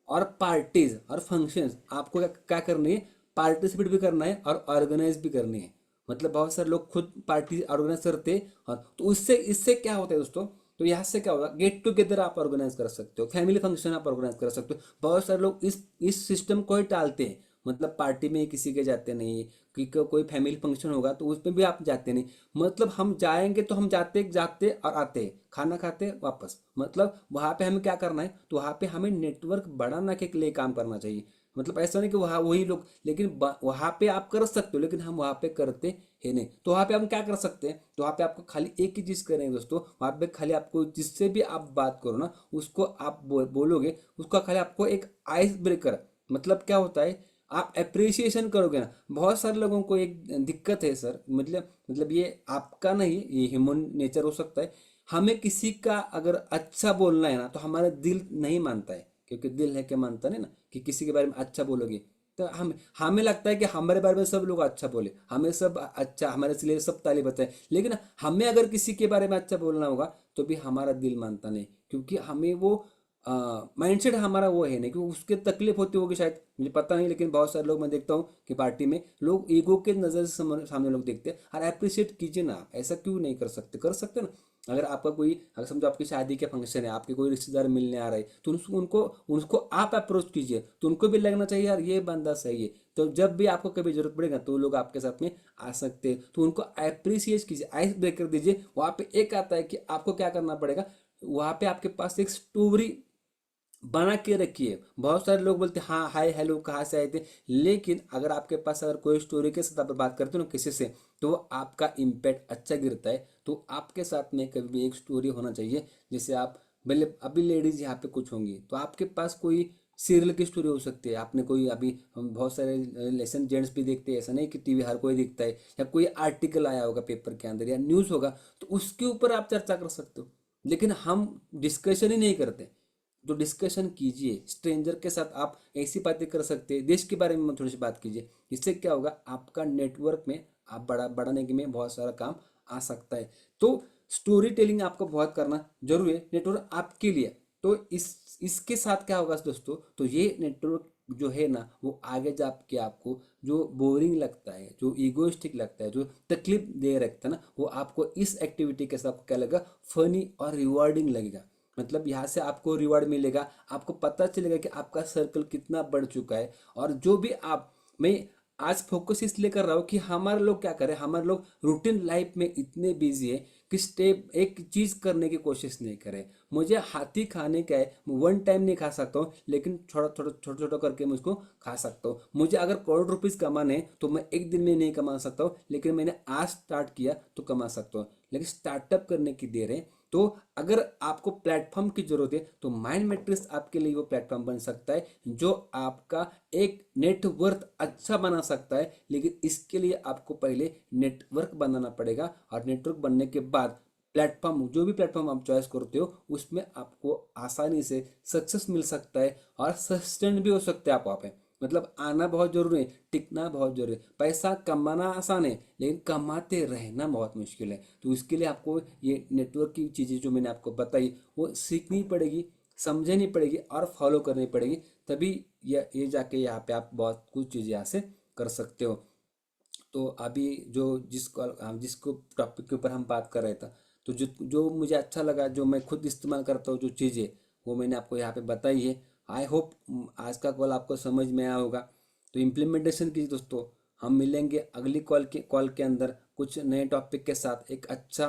और पार्टीज और फंक्शंस आपको क्या क्या करनी है, पार्टिसिपेट भी करना है और ऑर्गेनाइज भी करनी है। मतलब बहुत सारे लोग खुद पार्टी ऑर्गेनाइज करते हैं, और तो उससे इससे क्या होता है दोस्तों, तो यहाँ से क्या होगा, गेट टुगेदर आप ऑर्गेनाइज कर सकते हो, फैमिली फंक्शन आप ऑर्गेनाइज कर सकते हो। बहुत सारे लोग इस सिस्टम को ही टालते हैं, मतलब पार्टी में किसी के जाते नहीं, कि कोई फैमिली फंक्शन होगा तो उसमें भी आप जाते नहीं। मतलब हम जाएंगे तो हम जाते जाते और आते, खाना खाते वापस, मतलब वहाँ पे हमें क्या करना है, तो वहाँ पे हमें नेटवर्क बढ़ाने के लिए काम करना चाहिए। मतलब ऐसा नहीं कि वहाँ वही लोग, लेकिन वहाँ पे आप कर सकते हो, लेकिन हम वहाँ पे करते है नहीं। तो वहाँ पे हम क्या कर सकते हैं, तो वहाँ पे आपको खाली एक ही चीज़ करेंगे दोस्तों, वहाँ पे खाली आपको जिससे भी आप बात करो ना, उसको आप बोलोगे, उसका खाली आपको एक आइस ब्रेकर, मतलब क्या होता है, आप अप्रिसिएशन करोगे ना। बहुत सारे लोगों को एक दिक्कत है सर, मतलब ये आपका नहीं, ये ह्यूमन नेचर हो सकता है। हमें किसी का अगर अच्छा बोलना है ना, तो हमारा दिल नहीं मानता है, क्योंकि दिल है क्या मानता नहीं ना, कि किसी के बारे में अच्छा बोलोगे तो हम हमें लगता है कि हमारे बारे में सब लोग अच्छा बोले, हमें सब अच्छा, हमारे लिए सब ताली बताए, लेकिन हमें अगर किसी के बारे में अच्छा बोलना होगा तो भी हमारा दिल मानता नहीं, क्योंकि हमें वो माइंडसेट हमारा वो है नहीं, कि उसके तकलीफ होती होगी शायद, मुझे पता नहीं। लेकिन बहुत सारे लोग मैं देखता हूँ कि पार्टी में लोग ईगो के नज़र से सामने लोग देखते हैं। और अप्रिशिएट कीजिए ना आप, ऐसा क्यों नहीं कर सकते, कर सकते ना। अगर आपका कोई, अगर समझो आपकी शादी के फंक्शन है, आपके कोई रिश्तेदार मिलने आ रहे हैं, तो उनको उनको आप अप्रोच कीजिए, तो उनको भी लगना चाहिए यार ये बंदा सही है। तो जब भी आपको कभी जरूरत पड़ेगा तो वो लोग आपके साथ में आ सकते हैं, तो उनको अप्रिसिएट कीजिए, आइस ब्रेकर दीजिए। वहाँ पे एक आता है कि आपको क्या करना पड़ेगा, वहाँ पे आपके पास एक स्टोरी बना के रखिए। बहुत सारे लोग बोलते हैं हाँ हाय हेलो कहाँ से आए थे, लेकिन अगर आपके पास अगर कोई स्टोरी के साथ आप बात करते हो ना किसी से, तो आपका इम्पैक्ट अच्छा गिरता है। तो आपके साथ में कभी भी एक स्टोरी होना चाहिए, जैसे आप, भले अभी लेडीज यहाँ पे कुछ होंगी तो आपके पास कोई सीरियल की स्टोरी हो सकती है, आपने कोई अभी, हम बहुत सारे लेसन जेंट्स भी देखते हैं, ऐसा नहीं कि टीवी हर कोई दिखता है, या कोई आर्टिकल आया होगा पेपर के अंदर या न्यूज़ होगा, तो उसके ऊपर आप चर्चा कर सकते हो। लेकिन हम डिस्कशन ही नहीं करते, तो डिस्कशन कीजिए स्ट्रेंजर के साथ, आप ऐसी बातें कर सकते हैं, देश के बारे में थोड़ी सी बात कीजिए। इससे क्या होगा, आपका नेटवर्क में आप बढ़ाने के में बहुत सारा काम आ सकता है। तो स्टोरी टेलिंग आपको बहुत करना जरूरी है, नेटवर्क आपके लिए। तो इसके साथ क्या होगा दोस्तों, तो ये नेटवर्क जो है ना, वो आगे जाके आपको जो बोरिंग लगता है, जो ईगोइस्टिक लगता है, जो तकलीफ दे रखता है ना, वो आपको इस एक्टिविटी के साथ आपको क्या लगेगा, फनी और रिवॉर्डिंग लगेगा। मतलब यहाँ से आपको रिवॉर्ड मिलेगा, आपको पता चलेगा कि आपका सर्कल कितना बढ़ चुका है। और जो भी आप, मैं आज फोकस इसलिए कर रहा हूँ कि हमारे लोग क्या करें, हमारे लोग रूटीन लाइफ में इतने बिजी है कि स्टेप एक चीज करने की कोशिश नहीं करें। मुझे हाथी खाने का है, मैं वन टाइम नहीं खा सकता हूँ, लेकिन छोटा छोटा छोटा छोटा करके मैं उसको खा सकता हूँ। मुझे अगर करोड़ रुपीज कमाने हैं तो मैं एक दिन में नहीं कमा सकता हूँ, लेकिन मैंने आज स्टार्ट किया तो कमा सकता हूँ। लेकिन स्टार्टअप करने की देर है। तो अगर आपको प्लेटफॉर्म की जरूरत है, तो माइंड मैट्रिक्स आपके लिए वो प्लेटफॉर्म बन सकता है, जो आपका एक नेटवर्क अच्छा बना सकता है। लेकिन इसके लिए आपको पहले नेटवर्क बनाना पड़ेगा, और नेटवर्क बनने के बाद प्लेटफॉर्म, जो भी प्लेटफॉर्म आप चॉइस करते हो, उसमें आपको आसानी से सक्सेस मिल सकता है, और सस्टेन भी हो सकते हैं आप वहाँ पे। मतलब आना बहुत जरूरी है, टिकना बहुत जरूरी है। पैसा कमाना आसान है, लेकिन कमाते रहना बहुत मुश्किल है। तो इसके लिए आपको ये नेटवर्क की चीज़ें जो मैंने आपको बताई, वो सीखनी पड़ेगी, समझनी पड़ेगी और फॉलो करनी पड़ेगी। तभी ये जाके यहाँ पे आप बहुत कुछ चीज़ें यहाँ से कर सकते हो। तो अभी जो जिसको टॉपिक के ऊपर हम बात कर रहे थे, तो जो जो मुझे अच्छा लगा, जो मैं खुद इस्तेमाल करता हूँ जो चीज़ें, वो मैंने आपको यहाँ पे बताई है। आई होप आज का कॉल आपको समझ में आया होगा। तो इम्प्लीमेंटेशन की दोस्तों, हम मिलेंगे अगली कॉल के अंदर कुछ नए टॉपिक के साथ। एक अच्छा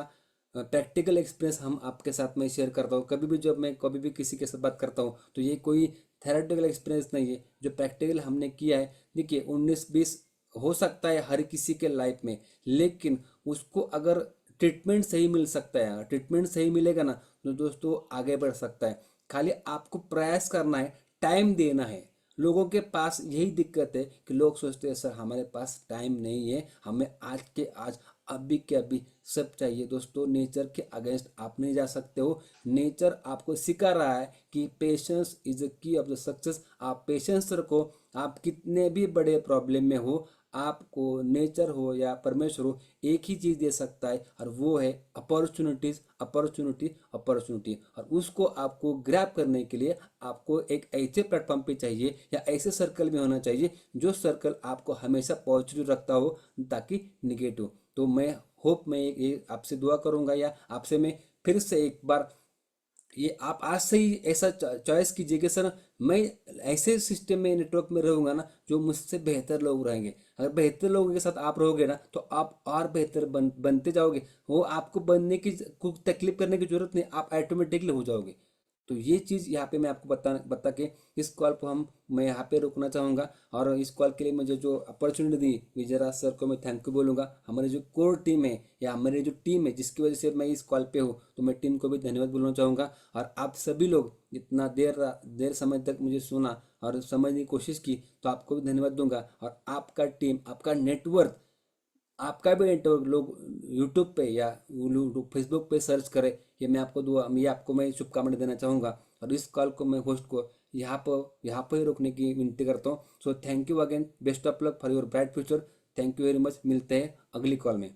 प्रैक्टिकल एक्सपीरियंस हम आपके साथ में शेयर करता हूँ। कभी भी जब मैं कभी भी किसी के साथ बात करता हूँ, तो ये कोई थेरेटिकल एक्सपीरियंस नहीं है, जो प्रैक्टिकल हमने किया है। देखिए 19-20 हो सकता है हर किसी के लाइफ में, लेकिन उसको अगर ट्रीटमेंट सही मिल सकता है, ट्रीटमेंट सही मिलेगा ना, तो दोस्तों आगे बढ़ सकता है। खाली आपको प्रयास करना है, टाइम देना है। लोगों के पास यही दिक्कत है कि लोग सोचते हैं सर हमारे पास टाइम नहीं है, हमें आज के आज, अभी के अभी सब चाहिए। दोस्तों नेचर के अगेंस्ट आप नहीं जा सकते हो। नेचर आपको सिखा रहा है कि patience is the key of the success. आप पेशेंस रखो, आप कितने भी बड़े प्रॉब्लम में हो, आपको नेचर हो या परमेश्वर हो, एक ही चीज़ दे सकता है, और वो है अपॉर्चुनिटीज, अपॉर्चुनिटी, अपॉर्चुनिटी। और उसको आपको ग्रैब करने के लिए आपको एक ऐसे प्लेटफॉर्म पे चाहिए या ऐसे सर्कल में होना चाहिए जो सर्कल आपको हमेशा पॉजिटिव रखता हो, ताकि निगेटिव। तो मैं होप, मैं ये आपसे दुआ करूंगा, या आपसे मैं फिर से एक बार, ये आप आज से ही ऐसा चॉइस कीजिएगा सर। मैं ऐसे सिस्टम में, नेटवर्क में रहूंगा ना, जो मुझसे बेहतर लोग रहेंगे। अगर बेहतर लोगों के साथ आप रहोगे ना, तो आप और बेहतर बनते जाओगे। वो आपको बनने की कुछ तकलीफ करने की जरूरत नहीं, आप ऑटोमेटिकली हो जाओगे। तो ये चीज़ यहाँ पे मैं आपको बता के इस कॉल को मैं यहाँ पे रुकना चाहूँगा। और इस कॉल के लिए मुझे जो अपॉर्चुनिटी दी विजयराज सर को मैं थैंक यू बोलूँगा। हमारी जो कोर टीम है, या हमारी जो टीम है जिसकी वजह से मैं इस कॉल पे हूँ, तो मैं टीम को भी धन्यवाद बोलना चाहूँगा। और आप सभी लोग जितना देर समय तक मुझे सुना और समझने की कोशिश की, तो आपको भी धन्यवाद दूंगा। और आपका टीम, आपका नेटवर्क, आपका भी नेटवर्क लोग यूट्यूब पे या फेसबुक पे सर्च करें, ये मैं आपको दुआ, ये आपको मैं शुभकामनाएं देना चाहूँगा। और इस कॉल को, मैं होस्ट को यहाँ पर ही रोकने की विनती करता हूँ। So thank you again, best of luck for your bright future. Thank you very much, मिलते हैं अगली कॉल में।